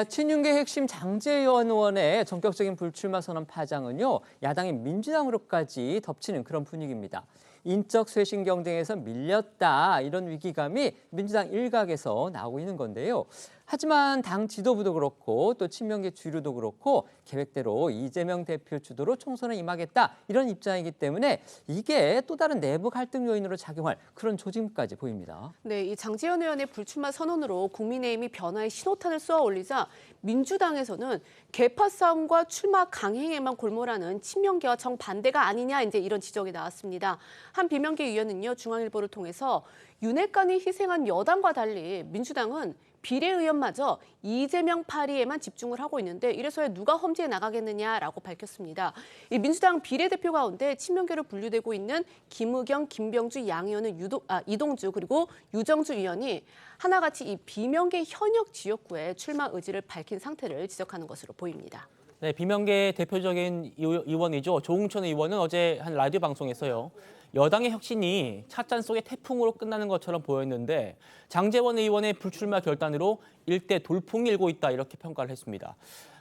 친윤계 핵심 장제원 의원의 전격적인 불출마 선언 파장은요, 야당인 민주당으로까지 덮치는 그런 분위기입니다. 인적 쇄신 경쟁에서 밀렸다 이런 위기감이 민주당 일각에서 나오고 있는 건데요. 하지만 당 지도부도 그렇고 또 친명계 주류도 그렇고 계획대로 이재명 대표 주도로 총선에 임하겠다 이런 입장이기 때문에 이게 또 다른 내부 갈등 요인으로 작용할 그런 조짐까지 보입니다. 네, 이 장제원 의원의 불출마 선언으로 국민의힘이 변화의 신호탄을 쏘아 올리자 민주당에서는 계파 싸움과 출마 강행에만 골몰하는 친명계와 정반대가 아니냐 이제 이런 지적이 나왔습니다. 한 비명계 의원은요, 중앙일보를 통해서 윤핵관이 희생한 여당과 달리 민주당은 비례의원마저 이재명 파리에만 집중을 하고 있는데 이래서야 누가 험지에 나가겠느냐라고 밝혔습니다. 이 민주당 비례대표 가운데 친명계로 분류되고 있는 김의겸, 김병주, 양 의원은 이동주 그리고 유정주 의원이 하나같이 이 비명계 현역 지역구에 출마 의지를 밝힌 상태를 지적하는 것으로 보입니다. 네, 비명계의 대표적인 의원이죠. 조응천 의원은 어제 한 라디오 방송에서요. 여당의 혁신이 찻잔 속의 태풍으로 끝나는 것처럼 보였는데 장제원 의원의 불출마 결단으로 일대 돌풍이 일고 있다 이렇게 평가를 했습니다.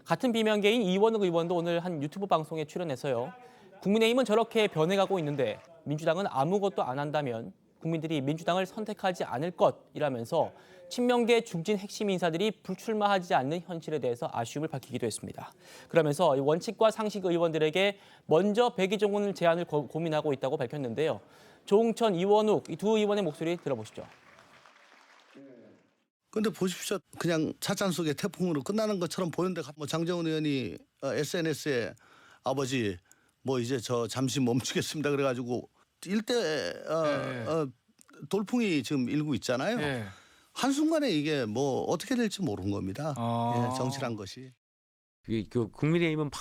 같은 비명계인 이원욱 의원도 오늘 한 유튜브 방송에 출연해서요. 국민의힘은 저렇게 변해가고 있는데 민주당은 아무것도 안 한다면 국민들이 민주당을 선택하지 않을 것이라면서 친명계 중진 핵심 인사들이 불출마하지 않는 현실에 대해서 아쉬움을 밝히기도 했습니다. 그러면서 원칙과 상식 의원들에게 먼저 백의종군 제안을 고민하고 있다고 밝혔는데요. 조응천, 이원욱 이 두 의원의 목소리 들어보시죠. 근데 보십시오. 그냥 찻잔 속의 태풍으로 끝나는 것처럼 보이는데 뭐 장제원 의원이 SNS에 아버지 뭐 이제 저 잠시 멈추겠습니다 그래가지고 일대 돌풍이 지금 일고 있잖아요. 네. 한순간에 이게 뭐 어떻게 될지 모르는 겁니다. 예, 정치란 것이. 그 국민의힘은 막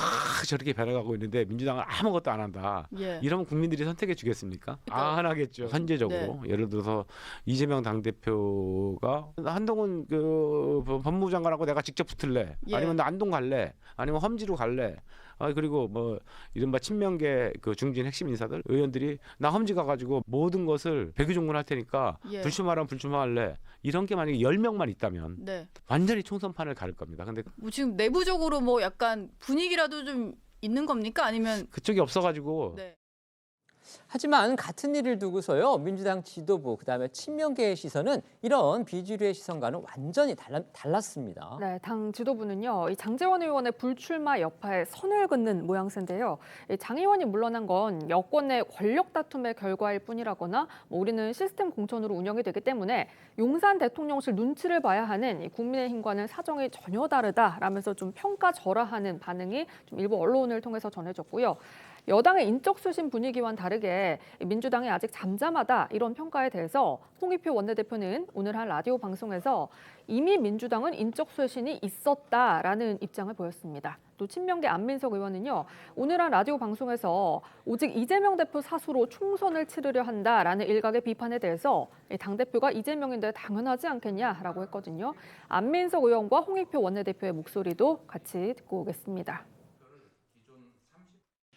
저렇게 변해가고 있는데 민주당은 아무것도 안 한다. 예. 이러면 국민들이 선택해 주겠습니까? 안 하겠죠. 현재적으로 예를 들어서 이재명 당대표가 한동훈 그 법무부 장관하고 내가 직접 붙을래, 아니면 나 안동 갈래, 아니면 험지로 갈래. 그리고 뭐 이른바 친명계 그 중진 핵심 인사들 의원들이 나 험지 가가지고 모든 것을 백의종군 할 테니까 불출마하면 불출마할래. 이런 게 만약에 10명만 있다면 완전히 총선판을 가를 겁니다. 근데 뭐 지금 내부적으로 뭐 약간 분위기라도 좀 있는 겁니까? 아니면 그쪽이 없어가지고. 하지만 같은 일을 두고서요, 민주당 지도부 그다음에 친명계의 시선은 이런 비주류의 시선과는 완전히 달랐습니다. 네, 당 지도부는요, 이 장제원 의원의 불출마 여파에 선을 긋는 모양새인데요. 장 의원이 물러난 건 여권의 권력 다툼의 결과일 뿐이라거나 우리는 시스템 공천으로 운영이 되기 때문에 용산 대통령실 눈치를 봐야 하는 이 국민의힘과는 사정이 전혀 다르다라면서 좀 평가절하하는 반응이 좀 일부 언론을 통해서 전해졌고요. 여당의 인적 쇄신 분위기와는 다르게 민주당이 아직 잠잠하다 이런 평가에 대해서 홍익표 원내대표는 오늘 한 라디오 방송에서 이미 민주당은 인적 쇄신이 있었다라는 입장을 보였습니다. 또 친명계 안민석 의원은요, 오늘 한 라디오 방송에서 오직 이재명 대표 사수로 총선을 치르려 한다라는 일각의 비판에 대해서 당대표가 이재명인데 당연하지 않겠냐라고 했거든요. 안민석 의원과 홍익표 원내대표의 목소리도 같이 듣고 오겠습니다.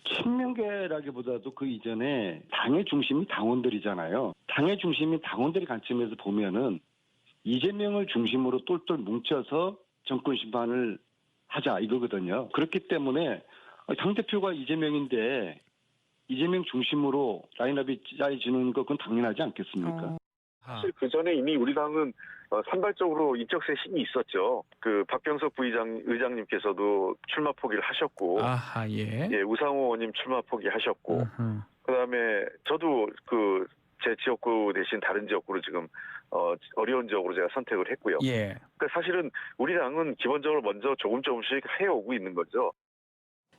친명계라기보다도 그 이전에 당의 중심이 당원들이잖아요. 당의 중심이 당원들의 관점에서 보면은 이재명을 중심으로 똘똘 뭉쳐서 정권 심판을 하자 이거거든요. 그렇기 때문에 당대표가 이재명인데 이재명 중심으로 라인업이 짜여지는 건 당연하지 않겠습니까? 사실 그 전에 이미 우리 당은 산발적으로 인적세 신이 있었죠. 그 박병석 의장님께서도 출마 포기를 하셨고, 예, 우상호 의원님 출마 포기하셨고, 그다음에 저도 그 제 지역구 대신 다른 지역구로 지금 어려운 지역으로 제가 선택을 했고요. 예. 그러니까 사실은 우리 당은 기본적으로 먼저 조금씩 해오고 있는 거죠.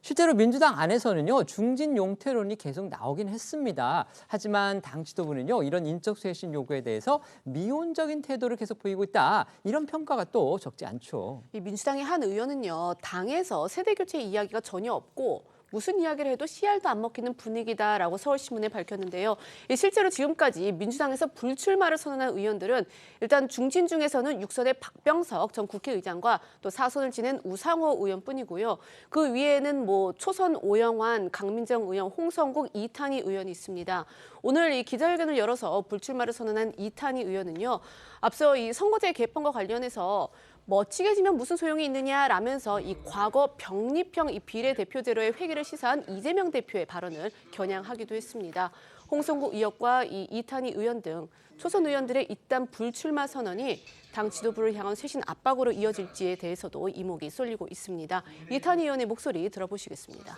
실제로 민주당 안에서는요, 중진 용태론이 계속 나오긴 했습니다. 하지만 당 지도부는요, 이런 인적 쇄신 요구에 대해서 미온적인 태도를 계속 보이고 있다. 이런 평가가 또 적지 않죠. 이 민주당의 한 의원은요, 당에서 세대 교체 이야기가 전혀 없고 무슨 이야기를 해도 씨알도 안 먹히는 분위기다라고 서울신문에 밝혔는데요. 실제로 지금까지 민주당에서 불출마를 선언한 의원들은 일단 중진 중에서는 6선의 박병석 전 국회의장과 또 4선을 지낸 우상호 의원뿐이고요. 그 위에는 뭐 초선 오영환, 강민정 의원, 홍성국, 이탄희 의원이 있습니다. 오늘 이 기자회견을 열어서 불출마를 선언한 이탄희 의원은요, 앞서 이 선거제 개편과 관련해서 멋지게 지면 무슨 소용이 있느냐라면서 이 과거 병립형 이 비례대표제로의 회귀를 시사한 이재명 대표의 발언을 겨냥하기도 했습니다. 홍성국 의원과 이 이탄희 의원 등 초선 의원들의 잇단 불출마 선언이 당 지도부를 향한 쇄신 압박으로 이어질지에 대해서도 이목이 쏠리고 있습니다. 이탄희 의원의 목소리 들어보시겠습니다.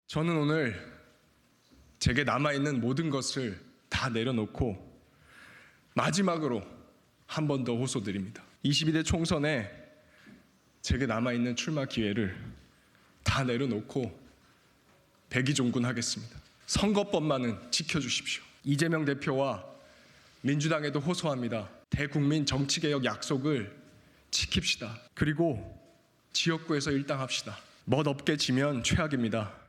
저는 오늘 제게 남아있는 모든 것을 다 내려놓고 마지막으로 한 번 더 호소드립니다. 22대 총선에 제게 남아있는 출마 기회를 다 내려놓고 백의종군하겠습니다. 선거법만은 지켜주십시오. 이재명 대표와 민주당에도 호소합니다. 대국민 정치개혁 약속을 지킵시다. 그리고 지역구에서 일당합시다. 멋없게 지면 최악입니다.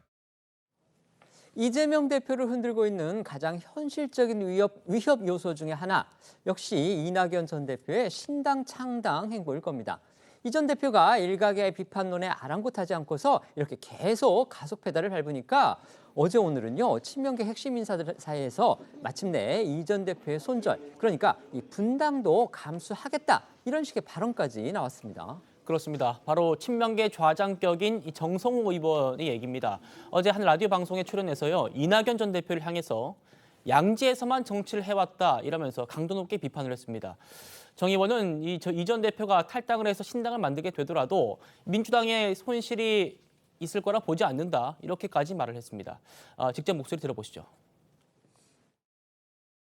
이재명 대표를 흔들고 있는 가장 현실적인 위협 요소 중에 하나, 역시 이낙연 전 대표의 신당 창당 행보일 겁니다. 이 전 대표가 일각의 비판론에 아랑곳하지 않고서 이렇게 계속 가속 페달을 밟으니까 어제 오늘은요, 친명계 핵심 인사들 사이에서 마침내 이 전 대표의 손절, 그러니까 이 분당도 감수하겠다, 이런 식의 발언까지 나왔습니다. 그렇습니다. 바로 친명계 좌장격인 이 정성호 의원의 얘기입니다. 어제 한 라디오 방송에 출연해서요, 이낙연 전 대표를 향해서 양지에서만 정치를 해왔다 이러면서 강도 높게 비판을 했습니다. 정 의원은 이 전 대표가 탈당을 해서 신당을 만들게 되더라도 민주당의 손실이 있을 거라 보지 않는다, 이렇게까지 말을 했습니다. 직접 목소리 들어보시죠.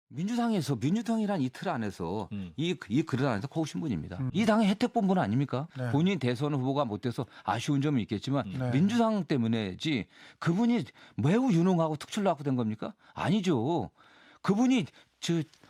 민주당에서 민주당이란 이 틀 안에서 이 그릇 안에서 거우신 분입니다. 이 당의 혜택 본 분은 아닙니까? 네. 본인 대선 후보가 못 돼서 아쉬운 점은 있겠지만 네. 민주당 때문에지 그분이 매우 유능하고 특출 나고 된 겁니까? 아니죠. 그분이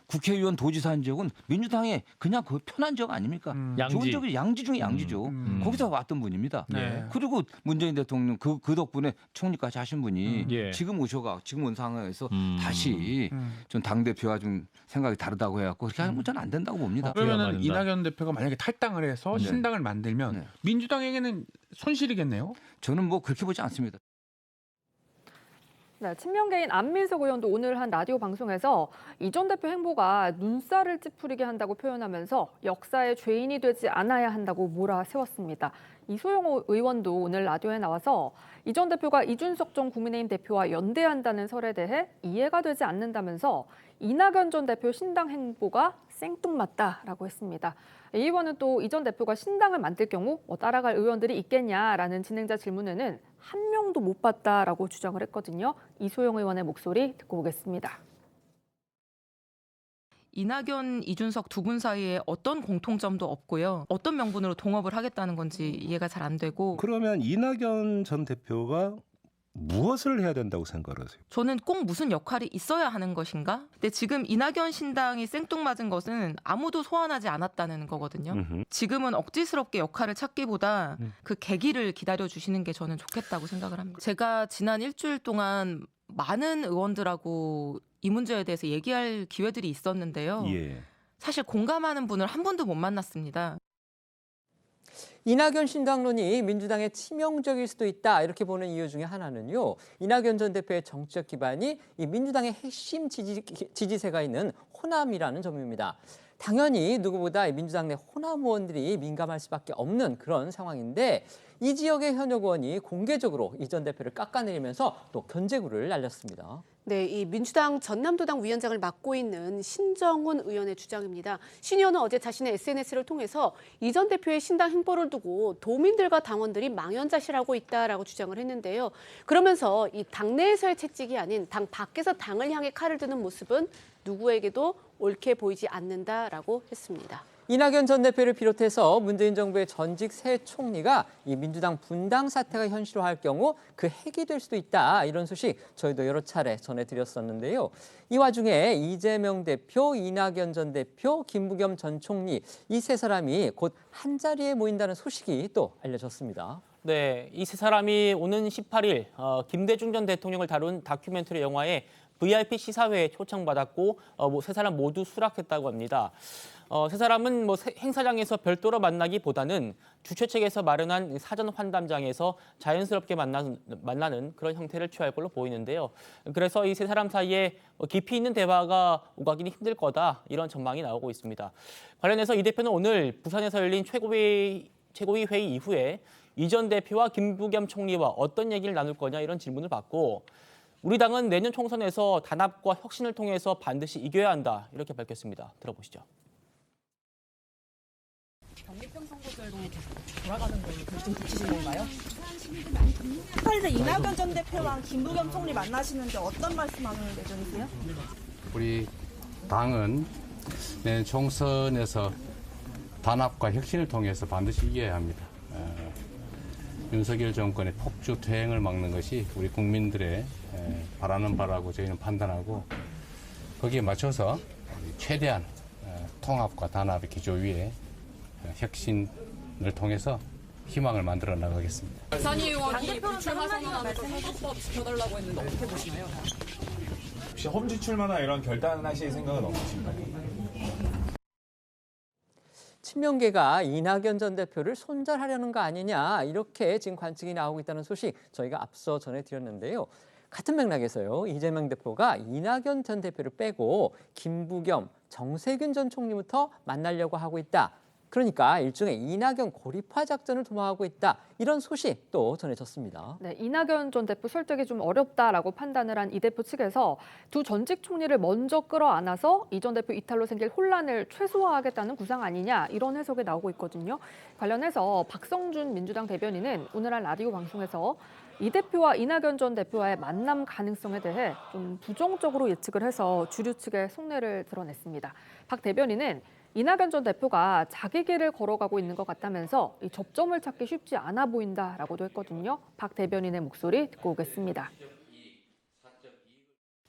국회의원 도지사한 적은 민주당의 그냥 그 편한 적 아닙니까? 양지. 좋은 적이 양지 중에 양지죠. 거기서 왔던 분입니다. 네. 그리고 문재인 대통령 그 덕분에 총리까지 하신 분이 예. 지금 온 상황에서 다시 전 당대표와 좀 생각이 다르다고 해갖고 그렇게 하면 저는 안 된다고 봅니다. 그러면 이낙연 대표가 만약에 탈당을 해서 신당을 만들면 민주당에게는 손실이겠네요. 저는 뭐 그렇게 보지 않습니다. 네, 친명계인 안민석 의원도 오늘 한 라디오 방송에서 이 전 대표 행보가 눈살을 찌푸리게 한다고 표현하면서 역사의 죄인이 되지 않아야 한다고 몰아세웠습니다. 이소영 의원도 오늘 라디오에 나와서 이 전 대표가 이준석 전 국민의힘 대표와 연대한다는 설에 대해 이해가 되지 않는다면서 이낙연 전 대표 신당 행보가 생뚱맞다라고 했습니다. 이 의원은 또 이 전 대표가 신당을 만들 경우 따라갈 의원들이 있겠냐라는 진행자 질문에는 한 명도 못 봤다라고 주장을 했거든요. 이소영 의원의 목소리 듣고 오겠습니다. 이낙연, 이준석 두 분 사이에 어떤 공통점도 없고요. 어떤 명분으로 동업을 하겠다는 건지 이해가 잘 안 되고. 그러면 이낙연 전 대표가 무엇을 해야 된다고 생각하세요? 저는 꼭 무슨 역할이 있어야 하는 것인가? 근데 지금 이낙연 신당이 생뚱맞은 것은 아무도 소환하지 않았다는 거거든요. 지금은 억지스럽게 역할을 찾기보다 그 계기를 기다려주시는 게 저는 좋겠다고 생각을 합니다. 제가 지난 일주일 동안 많은 의원들하고 이 문제에 대해서 얘기할 기회들이 있었는데요. 예. 사실 공감하는 분을 한 분도 못 만났습니다. 이낙연 신당론이 민주당의 치명적일 수도 있다, 이렇게 보는 이유 중에 하나는요, 이낙연 전 대표의 정치적 기반이 이 민주당의 핵심 지지세가 있는 호남이라는 점입니다. 당연히 누구보다 민주당 내 호남 의원들이 민감할 수밖에 없는 그런 상황인데 이 지역의 현역 의원이 공개적으로 이 전 대표를 깎아내리면서 또 견제구를 날렸습니다. 네, 이 민주당 전남도당 위원장을 맡고 있는 신정훈 의원의 주장입니다. 신 의원은 어제 자신의 SNS를 통해서 이 전 대표의 신당 행보를 두고 도민들과 당원들이 망연자실하고 있다라고 주장을 했는데요. 그러면서 이 당내에서의 채찍이 아닌 당 밖에서 당을 향해 칼을 드는 모습은 누구에게도 옳게 보이지 않는다라고 했습니다. 이낙연 전 대표를 비롯해서 문재인 정부의 전직 새 총리가 이 민주당 분당 사태가 현실화할 경우 그 핵이 될 수도 있다. 이런 소식 저희도 여러 차례 전해드렸었는데요. 이 와중에 이재명 대표, 이낙연 전 대표, 김부겸 전 총리 이 세 사람이 곧 한자리에 모인다는 소식이 또 알려졌습니다. 네, 이 세 사람이 오는 18일 김대중 전 대통령을 다룬 다큐멘터리 영화에 VIP 시사회에 초청받았고 세 사람 모두 수락했다고 합니다. 세 사람은 행사장에서 별도로 만나기보다는 주최 측에서 마련한 사전 환담장에서 자연스럽게 만나는 그런 형태를 취할 걸로 보이는데요. 그래서 이 세 사람 사이에 깊이 있는 대화가 오가기는 힘들 거다 이런 전망이 나오고 있습니다. 관련해서 이 대표는 오늘 부산에서 열린 최고위 회의 이후에 이 전 대표와 김부겸 총리와 어떤 얘기를 나눌 거냐 이런 질문을 받고 우리 당은 내년 총선에서 단합과 혁신을 통해서 반드시 이겨야 한다 이렇게 밝혔습니다. 들어보시죠. 경리병 선거제로 계속 돌아가는 걸로 결정 붙이신 건가요? 18일에 이낙연 전 대표랑 김부겸 총리 만나시는데 어떤 말씀하는 예정이세요? 우리 당은 내년 총선에서 단합과 혁신을 통해서 반드시 이겨야 합니다. 윤석열 정권의 폭주 퇴행을 막는 것이 우리 국민들의 바라는 바라고 저희는 판단하고 거기에 맞춰서 최대한 통합과 단합의 기조 위에 혁신을 통해서 희망을 만들어 나가겠습니다. 선 의원이 불출마 선언하면서 선거법 지켜달라고 했는데 어떻게 보시나요? 혹시 험지 출마나 이런 결단하실 생각은 없으신가요? 친명계가 이낙연 전 대표를 손절하려는 거 아니냐 이렇게 지금 관측이 나오고 있다는 소식 저희가 앞서 전해드렸는데요. 같은 맥락에서요. 이재명 대표가 이낙연 전 대표를 빼고 김부겸, 정세균 전 총리부터 만나려고 하고 있다. 그러니까 일종의 이낙연 고립화 작전을 도모하고 있다. 이런 소식 또 전해졌습니다. 네, 이낙연 전 대표 설득이 좀 어렵다라고 판단을 한 이 대표 측에서 두 전직 총리를 먼저 끌어안아서 이 전 대표 이탈로 생길 혼란을 최소화하겠다는 구상 아니냐 이런 해석이 나오고 있거든요. 관련해서 박성준 민주당 대변인은 오늘 한 라디오 방송에서 이 대표와 이낙연 전 대표와의 만남 가능성에 대해 좀 부정적으로 예측을 해서 주류 측의 속내를 드러냈습니다. 박 대변인은 이낙연 전 대표가 자기 길을 걸어가고 있는 것 같다면서 이 접점을 찾기 쉽지 않아 보인다라고도 했거든요. 박 대변인의 목소리 듣고 오겠습니다.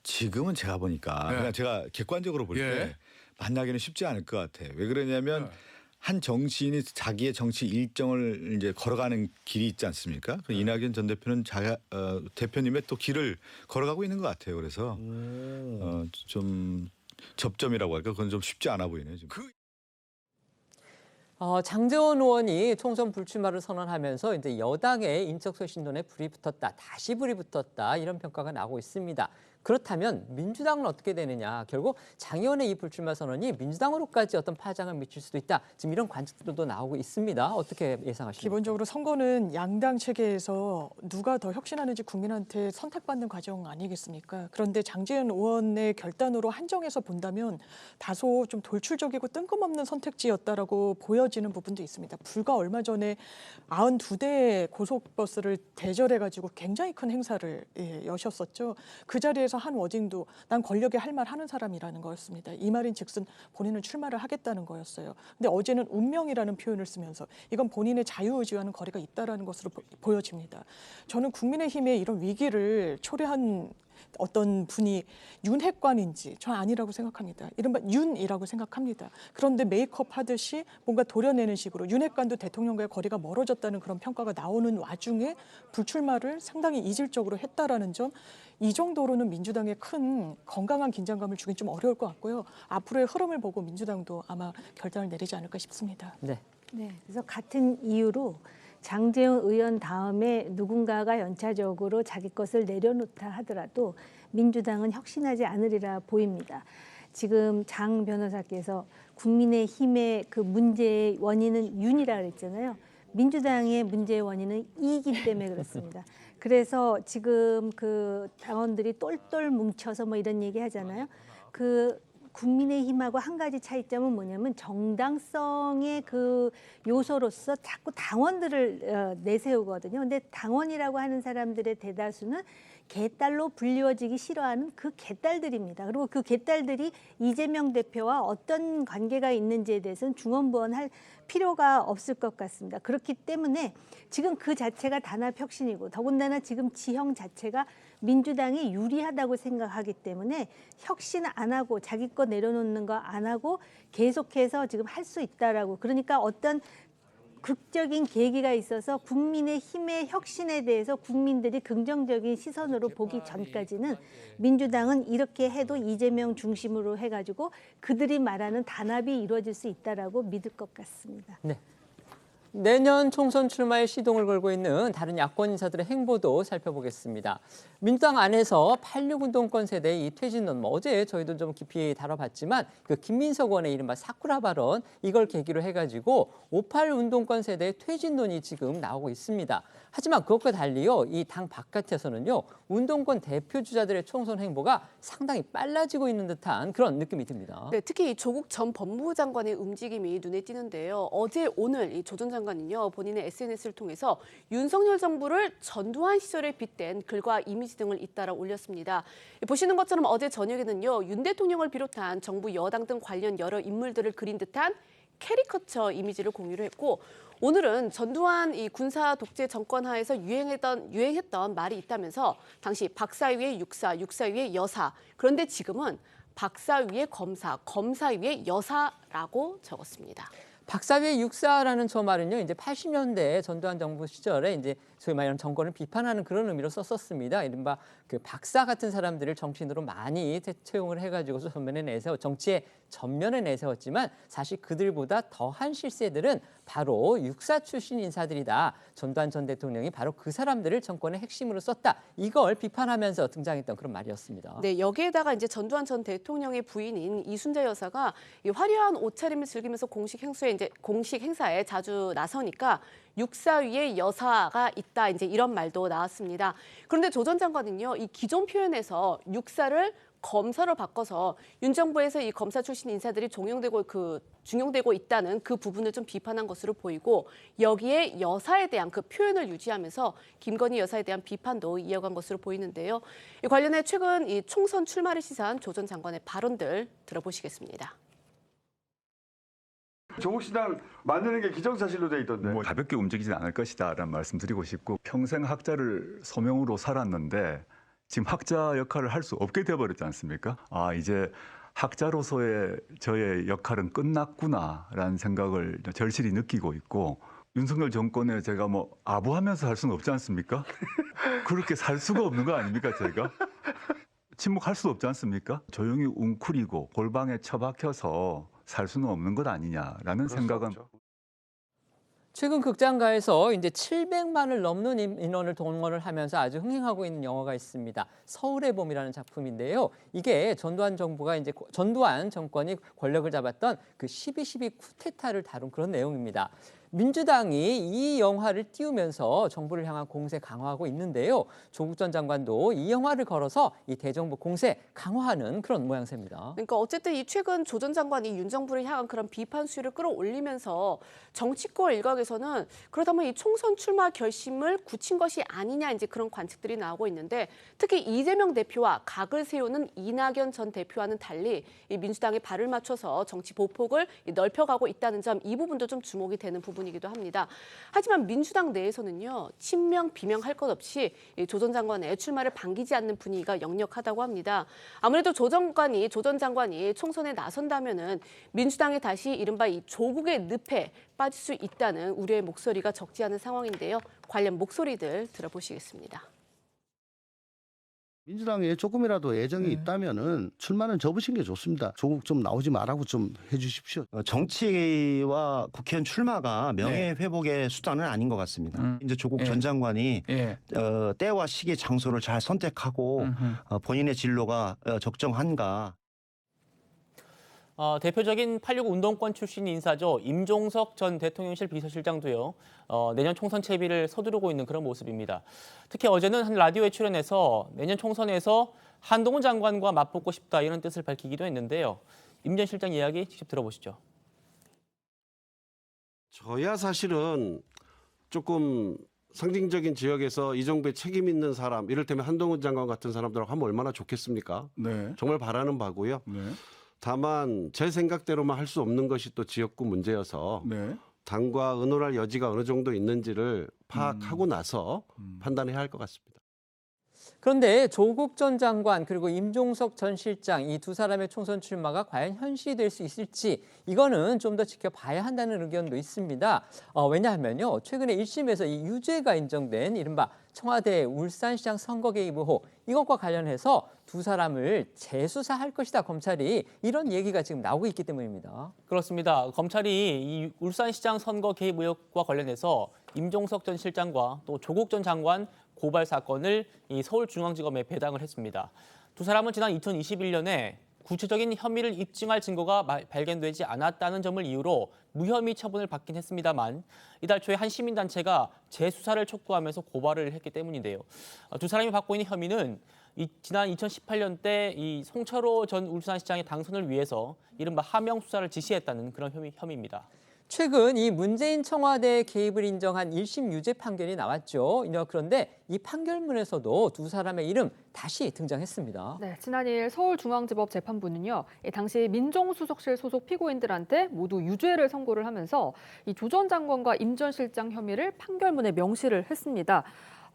지금은 제가 보니까 그냥 제가 객관적으로 볼 때 만나기는 쉽지 않을 것 같아요. 왜 그러냐면 한 정치인이 자기의 정치 일정을 이제 걸어가는 길이 있지 않습니까? 이낙연 전 대표는 대표님의 또 길을 걸어가고 있는 것 같아요. 그래서 좀 접점이라고 할까 그건 좀 쉽지 않아 보이네요. 지금. 장제원 의원이 총선 불출마를 선언하면서 이제 여당의 인적쇄신론에 불이 붙었다, 다시 불이 붙었다 이런 평가가 나오고 있습니다. 그렇다면 민주당은 어떻게 되느냐? 결국 장 의원의 이 불출마 선언이 민주당으로까지 어떤 파장을 미칠 수도 있다. 지금 이런 관측들도 나오고 있습니다. 어떻게 예상하십니까? 기본적으로 선거는 양당 체계에서 누가 더 혁신하는지 국민한테 선택받는 과정 아니겠습니까? 그런데 장제원 의원의 결단으로 한정해서 본다면 다소 좀 돌출적이고 뜬금없는 선택지였다라고 보여지는 부분도 있습니다. 불과 얼마 전에 92대의 고속버스를 대절해가지고 굉장히 큰 행사를 여셨었죠. 그 자리에서 한 워딩도 난 권력에 할 말 하는 사람이라는 거였습니다. 이 말인 즉슨 본인은 출마를 하겠다는 거였어요. 근데 어제는 운명이라는 표현을 쓰면서 이건 본인의 자유의지와는 거리가 있다라는 것으로 보여집니다. 저는 국민의힘의 이런 위기를 초래한 어떤 분이 윤핵관인지 저 아니라고 생각합니다. 이른바 윤이라고 생각합니다. 그런데 메이크업 하듯이 뭔가 도려내는 식으로 윤핵관도 대통령과의 거리가 멀어졌다는 그런 평가가 나오는 와중에 불출마를 상당히 이질적으로 했다라는 점, 이 정도로는 민주당에 큰 건강한 긴장감을 주긴 좀 어려울 것 같고요. 앞으로의 흐름을 보고 민주당도 아마 결단을 내리지 않을까 싶습니다. 네. 그래서 같은 이유로 장제원 의원 다음에 누군가가 연차적으로 자기 것을 내려놓다 하더라도 민주당은 혁신하지 않으리라 보입니다. 지금 장 변호사께서 국민의힘의 그 문제의 원인은 윤이라 그랬잖아요. 민주당의 문제의 원인은 이기 때문에 그렇습니다. 그래서 지금 그 당원들이 똘똘 뭉쳐서 뭐 이런 얘기 하잖아요. 그 국민의힘하고 한 가지 차이점은 뭐냐면 정당성의 그 요소로서 자꾸 당원들을 내세우거든요. 근데 당원이라고 하는 사람들의 대다수는 개딸로 불리워지기 싫어하는 그 개딸들입니다. 그리고 그 개딸들이 이재명 대표와 어떤 관계가 있는지에 대해서는 중언부언할 필요가 없을 것 같습니다. 그렇기 때문에 지금 그 자체가 단합혁신이고 더군다나 지금 지형 자체가 민주당이 유리하다고 생각하기 때문에 혁신 안 하고 자기 거 내려놓는 거 안 하고 계속해서 지금 할 수 있다라고. 그러니까 어떤 극적인 계기가 있어서 국민의힘의 혁신에 대해서 국민들이 긍정적인 시선으로 보기 전까지는 민주당은 이렇게 해도 이재명 중심으로 해가지고 그들이 말하는 단합이 이루어질 수 있다라고 믿을 것 같습니다. 네. 내년 총선 출마에 시동을 걸고 있는 다른 야권 인사들의 행보도 살펴보겠습니다. 민주당 안에서 86 운동권 세대의 이 퇴진론, 어제 저희도 좀 깊이 다뤄봤지만 그 김민석 의원의 이른바 사쿠라 발언, 이걸 계기로 해가지고 58 운동권 세대의 퇴진론이 지금 나오고 있습니다. 하지만 그것과 달리요, 이 당 바깥에서는요, 운동권 대표 주자들의 총선 행보가 상당히 빨라지고 있는 듯한 그런 느낌이 듭니다. 네, 특히 이 조국 전 법무부 장관의 움직임이 눈에 띄는데요. 어제 오늘 이 조 전 장관은요, 본인의 SNS를 통해서 윤석열 정부를 전두환 시절에 빗댄 글과 이미지 등을 잇따라 올렸습니다. 보시는 것처럼 어제 저녁에는요, 윤 대통령을 비롯한 정부 여당 등 관련 여러 인물들을 그린 듯한 캐리커처 이미지를 공유를 했고, 오늘은 전두환 이 군사 독재 정권 하에서 유행했던 말이 있다면서 당시 박사 위에 육사, 육사 위에 여사, 그런데 지금은 박사 위에 검사, 검사 위에 여사라고 적었습니다. 박사 위에 육사라는 저 말은요, 이제 80년대 전두환 정부 시절에 이제 소위 말하는 정권을 비판하는 그런 의미로 썼었습니다. 이른바 그 박사 같은 사람들을 정치인으로 많이 채용을 해가지고 정치의 전면에 내세웠지만 사실 그들보다 더한 실세들은 바로 육사 출신 인사들이다. 전두환 전 대통령이 바로 그 사람들을 정권의 핵심으로 썼다. 이걸 비판하면서 등장했던 그런 말이었습니다. 네, 여기에다가 이제 전두환 전 대통령의 부인인 이순자 여사가 이 화려한 옷차림을 즐기면서 공식 행사에 자주 나서니까 육사 위에 여사가 있다, 이제 이런 말도 나왔습니다. 그런데 조 전 장관은요, 이 기존 표현에서 육사를 검사로 바꿔서 윤 정부에서 이 검사 출신 인사들이 중용되고 있다는 그 부분을 좀 비판한 것으로 보이고, 여기에 여사에 대한 그 표현을 유지하면서 김건희 여사에 대한 비판도 이어간 것으로 보이는데요. 이 관련해 최근 이 총선 출마를 시사한 조 전 장관의 발언들 들어보시겠습니다. 조국 신당 만드는 게 기정사실로 돼 있던데. 가볍게 움직이지 않을 것이다라는 말씀드리고 싶고, 평생 학자를 소명으로 살았는데 지금 학자 역할을 할 수 없게 되어버렸지 않습니까? 이제 학자로서의 저의 역할은 끝났구나라는 생각을 절실히 느끼고 있고, 윤석열 정권에 제가 아부하면서 살 수는 없지 않습니까? 그렇게 살 수가 없는 거 아닙니까, 제가? 침묵할 수 없지 않습니까? 조용히 웅크리고 골방에 처박혀서 살 수는 없는 것 아니냐라는 생각은. 최근 극장가에서 이제 700만을 넘는 인원을 동원을 하면서 아주 흥행하고 있는 영화가 있습니다. 서울의 봄이라는 작품인데요. 이게 전두환 정권이 권력을 잡았던 그 12.12 쿠데타를 다룬 그런 내용입니다. 민주당이 이 영화를 띄우면서 정부를 향한 공세 강화하고 있는데요. 조국 전 장관도 이 영화를 걸어서 이 대정부 공세 강화하는 그런 모양새입니다. 그러니까 어쨌든 이 최근 조 전 장관이 윤 정부를 향한 그런 비판 수위를 끌어올리면서 정치권 일각에서는 그렇다면 이 총선 출마 결심을 굳힌 것이 아니냐, 이제 그런 관측들이 나오고 있는데, 특히 이재명 대표와 각을 세우는 이낙연 전 대표와는 달리 이 민주당에 발을 맞춰서 정치 보폭을 넓혀가고 있다는 점, 이 부분도 좀 주목이 되는 부분이기도 합니다. 하지만 민주당 내에서는요, 친명 비명할 것 없이 조 전 장관의 출마를 반기지 않는 분위기가 역력하다고 합니다. 아무래도 조 전 장관이 총선에 나선다면은 민주당이 다시 이른바 이 조국의 늪에 빠질 수 있다는 우려의 목소리가 적지 않은 상황인데요. 관련 목소리들 들어보시겠습니다. 민주당에 조금이라도 애정이 있다면은 출마는 접으신 게 좋습니다. 조국 좀 나오지 말라고 좀 해주십시오. 정치와 국회의원 출마가 명예 회복의 수단은 아닌 것 같습니다. 이제 조국 전 장관이 때와 시기, 장소를 잘 선택하고 본인의 진로가 적정한가. 대표적인 8.6 운동권 출신 인사죠. 임종석 전 대통령실 비서실장도요. 내년 총선 채비를 서두르고 있는 그런 모습입니다. 특히 어제는 한 라디오에 출연해서 내년 총선에서 한동훈 장관과 맞붙고 싶다 이런 뜻을 밝히기도 했는데요. 임 전 실장 이야기 직접 들어보시죠. 저야 사실은 조금 상징적인 지역에서 이 정도의 책임 있는 사람, 이를테면 한동훈 장관 같은 사람들하고 하면 얼마나 좋겠습니까? 네. 정말 바라는 바고요. 네. 다만 제 생각대로만 할 수 없는 것이 또 지역구 문제여서 네. 당과 의논할 여지가 어느 정도 있는지를 파악하고 나서 판단해야 할 것 같습니다. 그런데 조국 전 장관 그리고 임종석 전 실장 이 두 사람의 총선 출마가 과연 현실이 될 수 있을지 이거는 좀 더 지켜봐야 한다는 의견도 있습니다. 왜냐하면요. 최근에 1심에서 이 유죄가 인정된 이른바 청와대 울산시장 선거 개입 의혹 이것과 관련해서 두 사람을 재수사할 것이다 검찰이 이런 얘기가 지금 나오고 있기 때문입니다. 그렇습니다. 검찰이 이 울산시장 선거 개입 의혹과 관련해서 임종석 전 실장과 또 조국 전 장관 고발 사건을 이 서울중앙지검에 배당을 했습니다. 두 사람은 지난 2021년에 구체적인 혐의를 입증할 증거가 발견되지 않았다는 점을 이유로 무혐의 처분을 받긴 했습니다만 이달 초에 한 시민단체가 재수사를 촉구하면서 고발을 했기 때문인데요. 두 사람이 받고 있는 혐의는 지난 2018년 때 이 송철호 전 울산시장의 당선을 위해서 이른바 하명 수사를 지시했다는 그런 혐의입니다. 최근 이 문재인 청와대 개입을 인정한 1심 유죄 판결이 나왔죠. 그런데 이 판결문에서도 두 사람의 이름 다시 등장했습니다. 네, 지난 2일 서울중앙지법 재판부는요. 당시 민정수석실 소속 피고인들한테 모두 유죄를 선고를 하면서 이 조 전 장관과 임 전 실장 혐의를 판결문에 명시를 했습니다.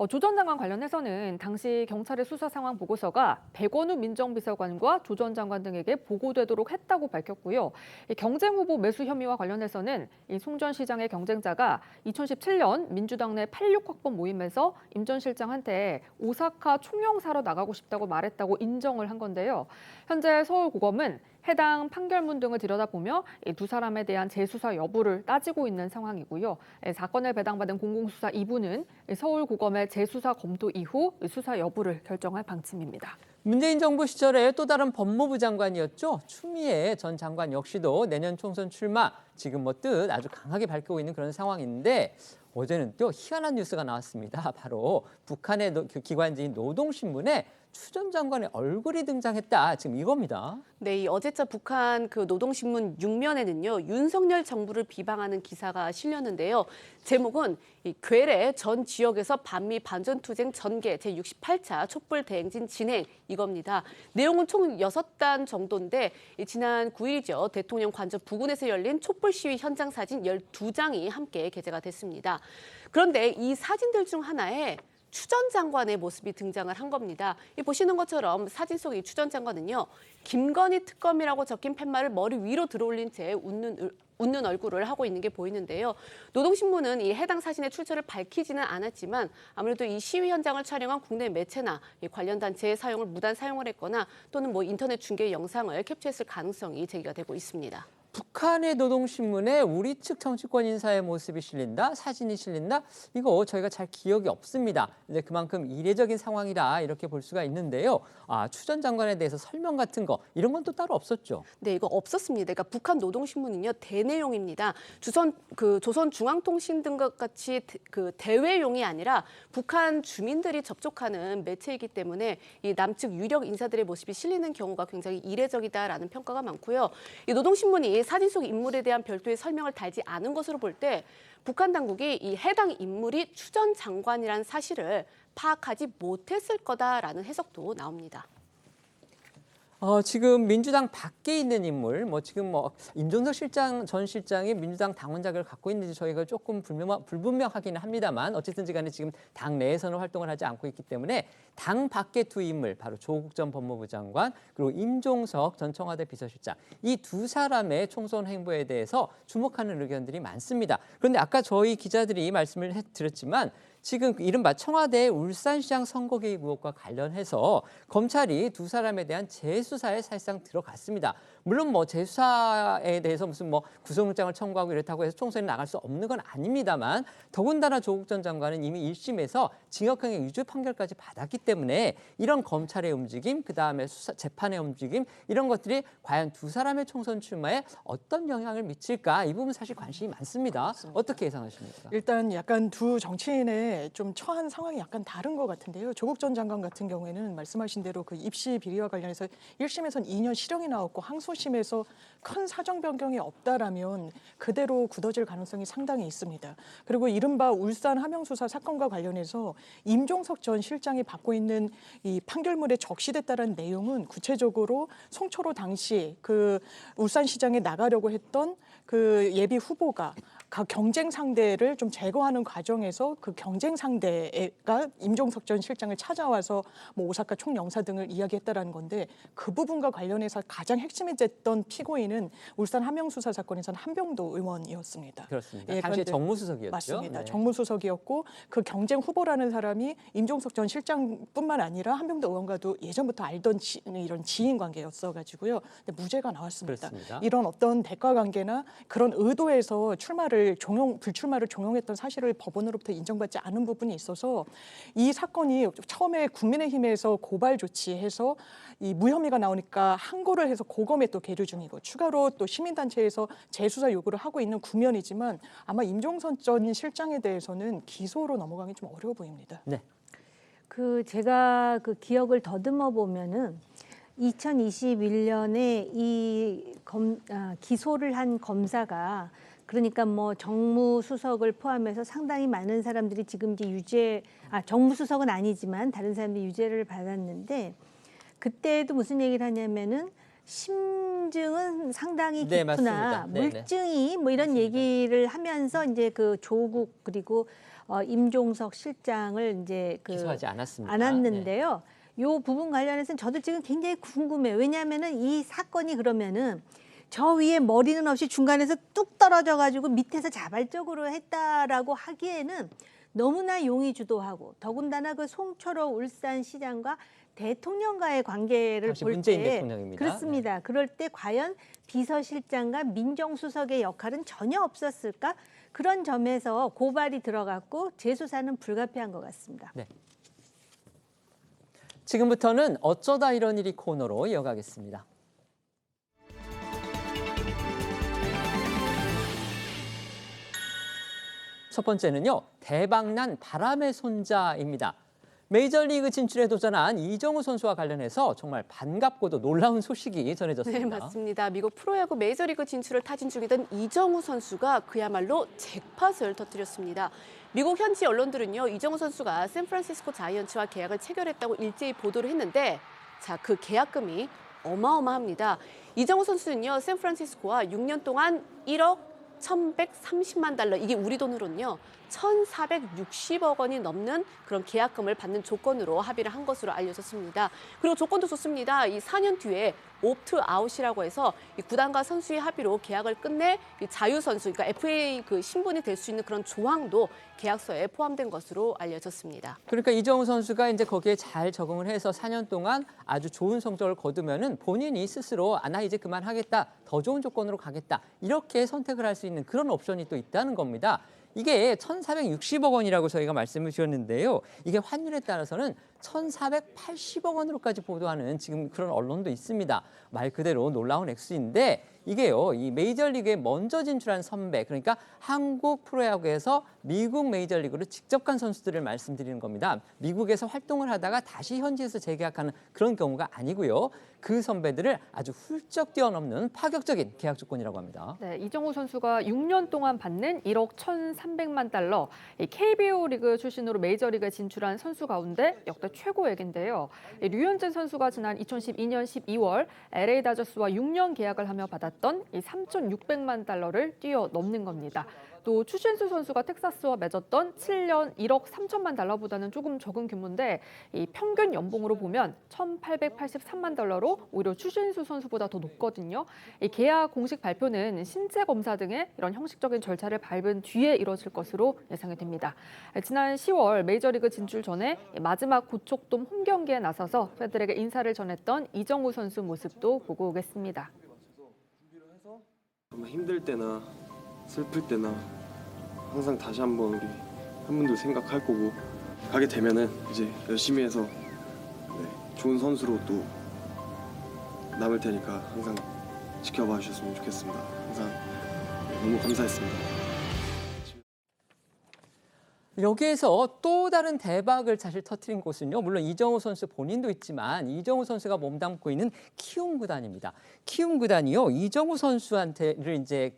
조 전 장관 관련해서는 당시 경찰의 수사 상황 보고서가 백원우 민정비서관과 조 전 장관 등에게 보고되도록 했다고 밝혔고요. 경쟁 후보 매수 혐의와 관련해서는 이 송 전 시장의 경쟁자가 2017년 민주당 내 86 확보 모임에서 임 전 실장한테 오사카 총영 사러 나가고 싶다고 말했다고 인정을 한 건데요. 현재 서울고검은 해당 판결문 등을 들여다보며 두 사람에 대한 재수사 여부를 따지고 있는 상황이고요. 사건을 배당받은 공공수사 2부는 서울고검의 재수사 검토 이후 수사 여부를 결정할 방침입니다. 문재인 정부 시절에 또 다른 법무부 장관이었죠. 추미애 전 장관 역시도 내년 총선 출마 지금 뜻 아주 강하게 밝히고 있는 그런 상황인데 어제는 또 희한한 뉴스가 나왔습니다. 바로 북한의 기관지인 노동신문에 추 전 장관의 얼굴이 등장했다. 지금 이겁니다. 네, 이 어제자 북한 노동신문 6면에는요. 윤석열 정부를 비방하는 기사가 실렸는데요. 제목은 이 괴뢰 전 지역에서 반미 반전투쟁 전개 제68차 촛불 대행진 진행 이겁니다. 내용은 총 6단 정도인데 지난 9일이죠. 대통령 관저 부근에서 열린 촛불 시위 현장 사진 12장이 함께 게재가 됐습니다. 그런데 이 사진들 중 하나에 추 전 장관의 모습이 등장을 한 겁니다. 보시는 것처럼 사진 속 이 추 전 장관은요. 김건희 특검이라고 적힌 팻말을 머리 위로 들어올린 채 웃는 얼굴을 하고 있는 게 보이는데요. 노동신문은 이 해당 사진의 출처를 밝히지는 않았지만 아무래도 이 시위 현장을 촬영한 국내 매체나 관련 단체의 사용을 무단 사용을 했거나 또는 인터넷 중계 영상을 캡처했을 가능성이 제기가 되고 있습니다. 북한의 노동신문에 우리 측 정치권 인사의 모습이 실린다, 사진이 실린다. 이거 저희가 잘 기억이 없습니다. 이제 그만큼 이례적인 상황이다 이렇게 볼 수가 있는데요. 추 전 장관에 대해서 설명 같은 거 이런 건 또 따로 없었죠? 네, 이거 없었습니다. 그러니까 북한 노동신문은요 대내용입니다. 조선중앙통신 등과 같이 대외용이 아니라 북한 주민들이 접촉하는 매체이기 때문에 이 남측 유력 인사들의 모습이 실리는 경우가 굉장히 이례적이다라는 평가가 많고요. 이 노동신문이 사진 속 인물에 대한 별도의 설명을 달지 않은 것으로 볼 때 북한 당국이 이 해당 인물이 추 전 장관이라는 사실을 파악하지 못했을 거다라는 해석도 나옵니다. 지금 민주당 밖에 있는 인물, 지금 임종석 전 실장이 민주당 당원 자격을 갖고 있는지 저희가 조금 불분명하기는 합니다만 어쨌든지 간에 지금 당 내에서는 활동을 하지 않고 있기 때문에 당 밖의 두 인물, 바로 조국 전 법무부 장관 그리고 임종석 전 청와대 비서실장 이 두 사람의 총선 행보에 대해서 주목하는 의견들이 많습니다. 그런데 아까 저희 기자들이 말씀을 드렸지만 지금 이른바 청와대 울산시장 선거 개입 의혹과 관련해서 검찰이 두 사람에 대한 재수사에 사실상 들어갔습니다. 물론 뭐 재수사에 대해서 무슨 뭐 구속영장을 청구하고 이렇다고 해서 총선에 나갈 수 없는 건 아닙니다만 더군다나 조국 전 장관은 이미 1심에서 징역형의 유죄 판결까지 받았기 때문에 이런 검찰의 움직임, 그다음에 재판의 움직임 이런 것들이 과연 두 사람의 총선 출마에 어떤 영향을 미칠까 이 부분 사실 관심이 많습니다. 어떻게 예상하십니까? 일단 약간 두 정치인의 좀 처한 상황이 약간 다른 것 같은데요. 조국 전 장관 같은 경우에는 말씀하신 대로 그 입시 비리와 관련해서 1심에서는 2년 실형이 나왔고 항소심에서 큰 사정 변경이 없다라면 그대로 굳어질 가능성이 상당히 있습니다. 그리고 이른바 울산 함영수사 사건과 관련해서 임종석 전 실장이 받고 있는 이 판결문에 적시됐다는 내용은 구체적으로 송철호 당시 그 울산시장에 나가려고 했던 그 예비 후보가 경쟁 상대를 좀 제거하는 과정에서 그 경쟁 상대가 임종석 전 실장을 찾아와서 뭐 오사카 총영사 등을 이야기했다라는 건데 그 부분과 관련해서 가장 핵심이 됐던 피고인은 울산 함영수사 사건에서는 한병도 의원이었습니다. 그렇습니다. 당시에 정무수석이었죠. 맞습니다. 네. 정무수석이었고 그 경쟁 후보라는 사람이 임종석 전 실장뿐만 아니라 한병도 의원과도 예전부터 알던 이런 지인 관계였어가지고요. 근데 무죄가 나왔습니다. 그렇습니다. 이런 어떤 대가 관계나 그런 의도에서 불출마를 종용했던 사실을 법원으로부터 인정받지 않은 부분이 있어서 이 사건이 처음에 국민의힘에서 고발 조치해서 이 무혐의가 나오니까 항고를 해서 고검에 또 계류 중이고 추가로 또 시민단체에서 재수사 요구를 하고 있는 국면이지만 아마 임종선 전 실장에 대해서는 기소로 넘어가기 좀 어려워 보입니다. 네. 제가 그 기억을 더듬어 보면은 2021년에 기소를 한 검사가 그러니까 뭐 정무수석을 포함해서 상당히 많은 사람들이 지금 이제 정무수석은 아니지만 다른 사람들이 유죄를 받았는데 그때도 무슨 얘기를 하냐면은 심증은 상당히 네, 깊구나. 맞습니다. 네, 물증이 뭐 이런 얘기를 하면서 이제 그 조국 그리고 임종석 실장을 이제 기소하지 않았습니다. 않았는데요. 요 부분 관련해서는 저도 지금 굉장히 궁금해요. 왜냐하면은 이 사건이 그러면은 저 위에 머리는 없이 중간에서 뚝 떨어져 가지고 밑에서 자발적으로 했다라고 하기에는 너무나 용의 주도하고 더군다나 그 송철호 울산시장과 대통령과의 관계를 당시 볼 문재인 때 대통령입니다. 그렇습니다. 그럴 때 과연 비서실장과 민정수석의 역할은 전혀 없었을까? 그런 점에서 고발이 들어갔고 재수사는 불가피한 것 같습니다. 네. 지금부터는 어쩌다 이런 일이 코너로 이어가겠습니다. 첫 번째는요, 대박난 바람의 손자입니다. 메이저리그 진출에 도전한 이정우 선수와 관련해서 정말 반갑고도 놀라운 소식이 전해졌습니다. 네, 맞습니다. 미국 프로야구 메이저리그 진출을 타진 중이던 이정우 선수가 그야말로 잭팟을 터뜨렸습니다. 미국 현지 언론들은요, 이정우 선수가 샌프란시스코 자이언츠와 계약을 체결했다고 일제히 보도를 했는데 자, 그 계약금이 어마어마합니다. 이정우 선수는요, 샌프란시스코와 6년 동안 1억 1,130만 달러, 이게 우리 돈으로는요 1,460억 원이 넘는 그런 계약금을 받는 조건으로 합의를 한 것으로 알려졌습니다. 그리고 조건도 좋습니다. 이 4년 뒤에 옵트아웃이라고 해서 이 구단과 선수의 합의로 계약을 끝내 이 자유 선수, 그러니까 FA 그 신분이 될 수 있는 그런 조항도 계약서에 포함된 것으로 알려졌습니다. 그러니까 이정우 선수가 이제 거기에 잘 적응을 해서 4년 동안 아주 좋은 성적을 거두면은 본인이 스스로 나 이제 그만하겠다, 더 좋은 조건으로 가겠다 이렇게 선택을 할 수 있는 그런 옵션이 또 있다는 겁니다. 이게 1,460억 원이라고 저희가 말씀을 드렸는데요. 이게 환율에 따라서는 1,480억 원으로까지 보도하는 지금 그런 언론도 있습니다. 말 그대로 놀라운 액수인데 이게요, 이 메이저리그에 먼저 진출한 선배, 그러니까 한국 프로야구에서 미국 메이저리그로 직접 간 선수들을 말씀드리는 겁니다. 미국에서 활동을 하다가 다시 현지에서 재계약하는 그런 경우가 아니고요. 그 선배들을 아주 훌쩍 뛰어넘는 파격적인 계약 조건이라고 합니다. 네, 이정우 선수가 6년 동안 받는 1억 1,300만 달러, KBO 리그 출신으로 메이저리그에 진출한 선수 가운데 역대 최고액인데요. 류현진 선수가 지난 2012년 12월 LA 다저스와 6년 계약을 하며 받았던 받았던 이 3,600만 달러를 뛰어넘는 겁니다. 또 추신수 선수가 텍사스와 맺었던 7년 1억 3천만 달러보다는 조금 적은 규모인데 이 평균 연봉으로 보면 1,883만 달러로 오히려 추신수 선수보다 더 높거든요. 이 계약 공식 발표는 신체 검사 등의 이런 형식적인 절차를 밟은 뒤에 이뤄질 것으로 예상이 됩니다. 지난 10월 메이저리그 진출 전에 마지막 고척돔 홈 경기에 나서서 팬들에게 인사를 전했던 이정우 선수 모습도 보고 오겠습니다. 정말 힘들 때나 슬플 때나 항상 다시 한번 우리 팬분들 생각할 거고 가게 되면은 이제 열심히 해서 좋은 선수로 또 남을 테니까 항상 지켜봐 주셨으면 좋겠습니다. 항상 너무 감사했습니다. 여기에서 또 다른 대박을 사실 터뜨린 곳은요. 물론 이정우 선수 본인도 있지만 이정우 선수가 몸담고 있는 키움 구단입니다. 키움 구단이요. 이정우 선수한테를 이제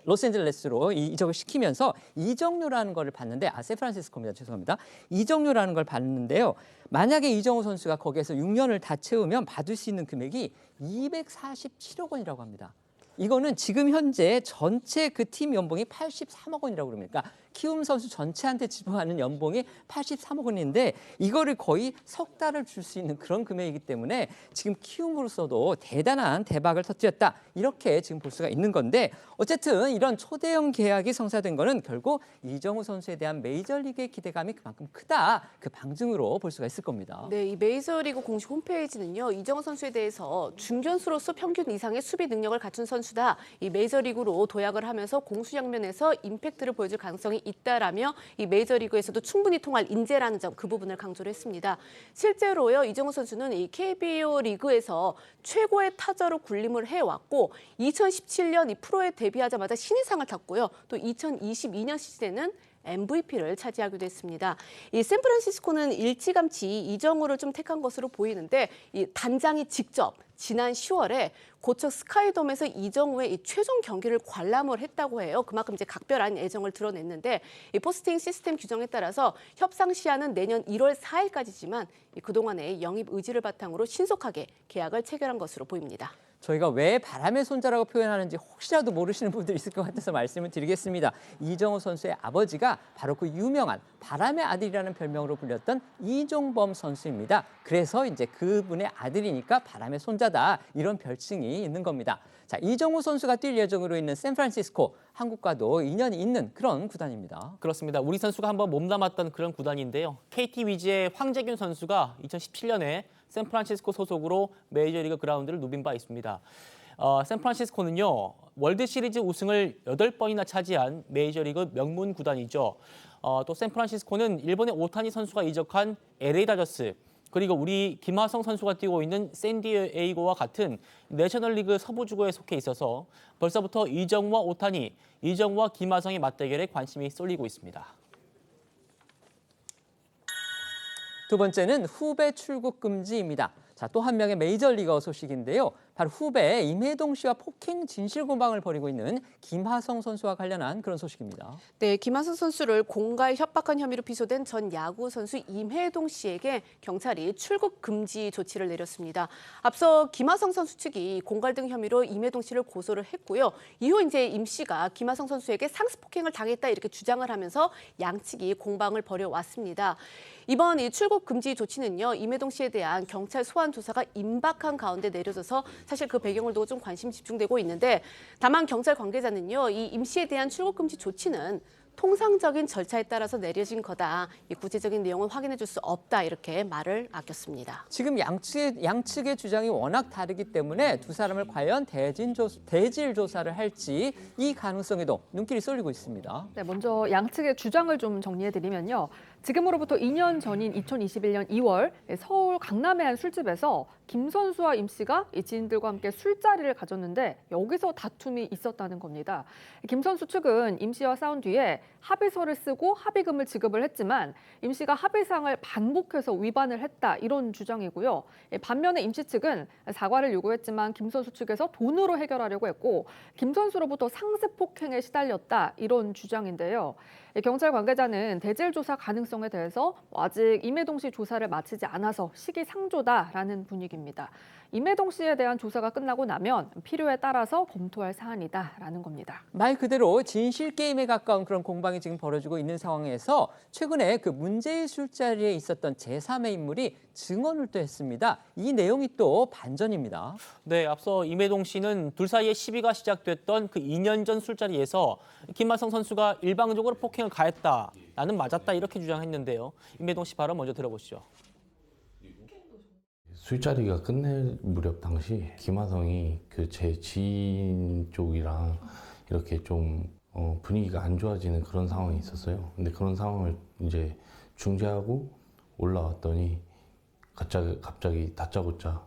로스앤젤레스로 이적을 시키면서 이적료라는 거를 받는데 샌프란시스코입니다. 죄송합니다. 이적료라는 걸 받는데요. 만약에 이정우 선수가 거기에서 6년을 다 채우면 받을 수 있는 금액이 247억 원이라고 합니다. 이거는 지금 현재 전체 그 팀 연봉이 83억 원이라고 그럽니까? 키움 선수 전체한테 지불하는 연봉이 83억 원인데 이거를 거의 석 달을 줄 수 있는 그런 금액이기 때문에 지금 키움으로서도 대단한 대박을 터뜨렸다. 이렇게 지금 볼 수가 있는 건데 어쨌든 이런 초대형 계약이 성사된 거는 결국 이정우 선수에 대한 메이저리그의 기대감이 그만큼 크다. 그 방증으로 볼 수가 있을 겁니다. 네, 이 메이저리그 공식 홈페이지는요. 이정우 선수에 대해서 중견수로서 평균 이상의 수비 능력을 갖춘 선수다. 이 메이저리그로 도약을 하면서 공수장면에서 임팩트를 보여줄 가능성이 있다라며 이 메이저리그에서도 충분히 통할 인재라는 점 그 부분을 강조를 했습니다. 실제로요. 이정우 선수는 이 KBO 리그에서 최고의 타자로 군림을 해왔고 2017년 이 프로에 데뷔하자마자 신인상을 탔고요. 또 2022년 시즌에는 MVP를 차지하기도 했습니다. 이 샌프란시스코는 일찌감치 이정우를 좀 택한 것으로 보이는데 이 단장이 직접 지난 10월에 고척 스카이돔에서 이정우의 이 최종 경기를 관람을 했다고 해요. 그만큼 이제 각별한 애정을 드러냈는데 이 포스팅 시스템 규정에 따라서 협상 시한은 내년 1월 4일까지지만 그동안의 영입 의지를 바탕으로 신속하게 계약을 체결한 것으로 보입니다. 저희가 왜 바람의 손자라고 표현하는지 혹시라도 모르시는 분들이 있을 것 같아서 말씀을 드리겠습니다. 이정우 선수의 아버지가 바로 그 유명한 바람의 아들이라는 별명으로 불렸던 이종범 선수입니다. 그래서 이제 그분의 아들이니까 바람의 손자다 이런 별칭이 있는 겁니다. 자, 이정우 선수가 뛸 예정으로 있는 샌프란시스코, 한국과도 인연이 있는 그런 구단입니다. 그렇습니다. 우리 선수가 한번 몸담았던 그런 구단인데요. KT 위즈의 황재균 선수가 2017년에 샌프란시스코 소속으로 메이저리그 그라운드를 누빈 바 있습니다. 샌프란시스코는요. 월드시리즈 우승을 8번이나 차지한 메이저리그 명문 구단이죠. 또 샌프란시스코는 일본의 오타니 선수가 이적한 LA 다저스, 그리고 우리 김하성 선수가 뛰고 있는 샌디에이고와 같은 내셔널리그 서부지구에 속해 있어서 벌써부터 이정우와 오타니, 이정우와 김하성의 맞대결에 관심이 쏠리고 있습니다. 두 번째는 후배 출국 금지입니다. 자, 또 한 명의 메이저리거 소식인데요. 바로 후배 임혜동 씨와 폭행 진실 공방을 벌이고 있는 김하성 선수와 관련한 그런 소식입니다. 네, 김하성 선수를 공갈 협박한 혐의로 기소된 전 야구 선수 임혜동 씨에게 경찰이 출국 금지 조치를 내렸습니다. 앞서 김하성 선수 측이 공갈 등 혐의로 임혜동 씨를 고소를 했고요. 이후 이제 임 씨가 김하성 선수에게 상습 폭행을 당했다 이렇게 주장을 하면서 양측이 공방을 벌여왔습니다. 이번 이 출국 금지 조치는요. 임혜동 씨에 대한 경찰 소환 조사가 임박한 가운데 내려져서 사실 그 배경을 두고 좀 관심이 집중되고 있는데 다만 경찰 관계자는요. 이 임 씨에 대한 출국 금지 조치는 통상적인 절차에 따라서 내려진 거다. 이 구체적인 내용은 확인해 줄 수 없다. 이렇게 말을 아꼈습니다. 지금 양측의 주장이 워낙 다르기 때문에 두 사람을 과연 대질 조사를 할지 이 가능성에도 눈길이 쏠리고 있습니다. 네, 먼저 양측의 주장을 좀 정리해드리면요. 지금으로부터 2년 전인 2021년 2월 서울 강남의 한 술집에서 김 선수와 임 씨가 이 지인들과 함께 술자리를 가졌는데 여기서 다툼이 있었다는 겁니다. 김 선수 측은 임 씨와 싸운 뒤에 합의서를 쓰고 합의금을 지급을 했지만 임 씨가 합의사항을 반복해서 위반을 했다 이런 주장이고요. 반면에 임 씨 측은 사과를 요구했지만 김 선수 측에서 돈으로 해결하려고 했고 김 선수로부터 상습 폭행에 시달렸다 이런 주장인데요. 경찰 관계자는 대질 조사 가능성에 대해서 아직 임혜동 씨 조사를 마치지 않아서 시기상조다라는 분위기입니다. 임혜동 씨에 대한 조사가 끝나고 나면 필요에 따라서 검토할 사안이다라는 겁니다. 말 그대로 진실 게임에 가까운 그런 공방이 지금 벌어지고 있는 상황에서 최근에 그 문제의 술자리에 있었던 제3의 인물이 증언을 또 했습니다. 이 내용이 또 반전입니다. 네, 앞서 임혜동 씨는 둘 사이에 시비가 시작됐던 그 2년 전 술자리에서 김하성 선수가 일방적으로 폭행을 가했다, 나는 맞았다 이렇게 주장했는데요. 임혜동 씨 발언 먼저 들어보시죠. 술자리가 끝낼 무렵 당시 김하성이 그 제 지인 쪽이랑 이렇게 좀 분위기가 안 좋아지는 그런 상황이 있었어요. 근데 그런 상황을 이제 중재하고 올라왔더니 갑자기 다짜고짜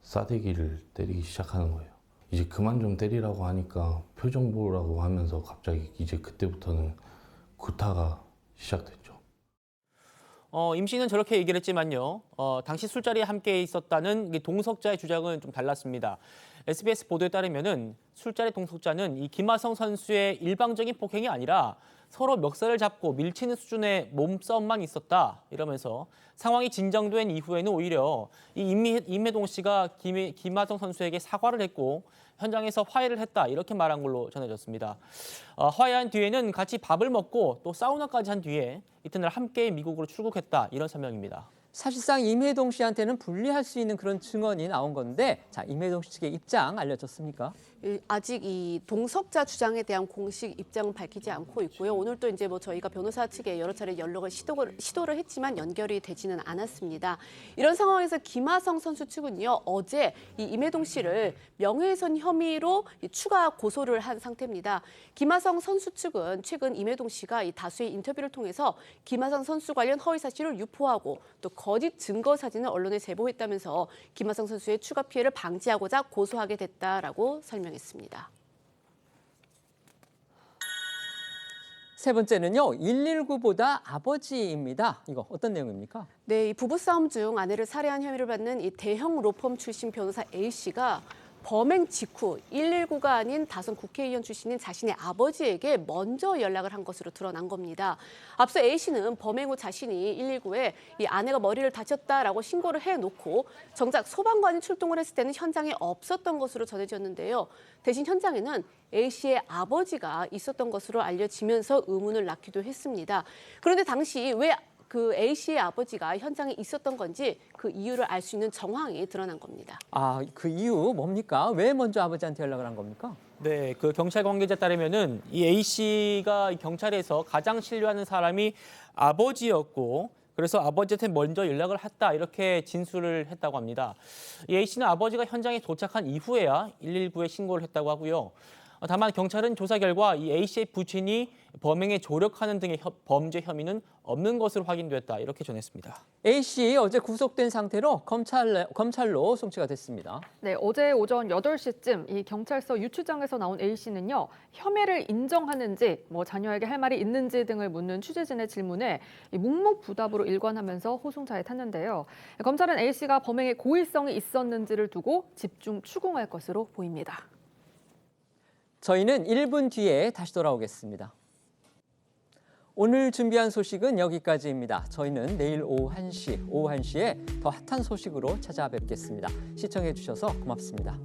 싸대기를 때리기 시작하는 거예요. 이제 그만 좀 때리라고 하니까 표정 보라고 하면서 갑자기 이제 그때부터는 구타가 시작됐죠. 임 씨는 저렇게 얘기를 했지만요. 당시 술자리에 함께 있었다는 동석자의 주장은 좀 달랐습니다. SBS 보도에 따르면은 술자리 동석자는 이 김하성 선수의 일방적인 폭행이 아니라 서로 멱살을 잡고 밀치는 수준의 몸싸움만 있었다 이러면서 상황이 진정된 이후에는 오히려 이 임혜동 씨가 김하성 선수에게 사과를 했고 현장에서 화해를 했다 이렇게 말한 걸로 전해졌습니다. 화해한 뒤에는 같이 밥을 먹고 또 사우나까지 한 뒤에 이튿날 함께 미국으로 출국했다 이런 설명입니다. 사실상 임혜동 씨한테는 불리할 수 있는 그런 증언이 나온 건데, 자, 임혜동 씨 측의 입장 알려졌습니까? 아직 이 동석자 주장에 대한 공식 입장은 밝히지 않고 있고요. 오늘 또 이제 뭐 저희가 변호사 측에 여러 차례 연락을 시도를 했지만 연결이 되지는 않았습니다. 이런 상황에서 김하성 선수 측은요, 어제 이 임혜동 씨를 명예훼손 혐의로 추가 고소를 한 상태입니다. 김하성 선수 측은 최근 임혜동 씨가 이 다수의 인터뷰를 통해서 김하성 선수 관련 허위 사실을 유포하고 또 거짓 증거 사진을 언론에 제보했다면서 김하성 선수의 추가 피해를 방지하고자 고소하게 됐다라고 설명했습니다. 세 번째는요, 119보다 아버지입니다. 이거 어떤 내용입니까? 네, 이 부부싸움 중 아내를 살해한 혐의를 받는 이 대형 로펌 출신 변호사 A씨가 범행 직후 119가 아닌 다선 국회의원 출신인 자신의 아버지에게 먼저 연락을 한 것으로 드러난 겁니다. 앞서 A씨는 범행 후 자신이 119에 이 아내가 머리를 다쳤다라고 신고를 해놓고 정작 소방관이 출동을 했을 때는 현장에 없었던 것으로 전해졌는데요. 대신 현장에는 A씨의 아버지가 있었던 것으로 알려지면서 의문을 낳기도 했습니다. 그런데 당시 왜 그 A씨의 아버지가 현장에 있었던 건지 그 이유를 알 수 있는 정황이 드러난 겁니다. 아, 그 이유 뭡니까? 왜 먼저 아버지한테 연락을 한 겁니까? 네, 그 경찰 관계자에 따르면은 이 A 씨가 경찰에서 가장 신뢰하는 사람이 아버지였고, 그래서 아버지한테 먼저 연락을 했다 이렇게 진술을 했다고 합니다. 이 A 씨는 아버지가 현장에 도착한 이후에야 119에 신고를 했다고 하고요. 다만 경찰은 조사 결과 이 A 씨의 부친이 범행에 조력하는 등의 범죄 혐의는 없는 것으로 확인됐다 이렇게 전했습니다. A 씨 어제 구속된 상태로 검찰로 송치가 됐습니다. 네, 어제 오전 8시쯤 이 경찰서 유추장에서 나온 A 씨는요, 혐의를 인정하는지, 자녀에게 할 말이 있는지 등을 묻는 취재진의 질문에 묵묵부답으로 일관하면서 호송차에 탔는데요. 검찰은 A 씨가 범행에 고의성이 있었는지를 두고 집중 추궁할 것으로 보입니다. 저희는 1분 뒤에 다시 돌아오겠습니다. 오늘 준비한 소식은 여기까지입니다. 저희는 내일 오후 1시에 더 핫한 소식으로 찾아뵙겠습니다. 시청해 주셔서 고맙습니다.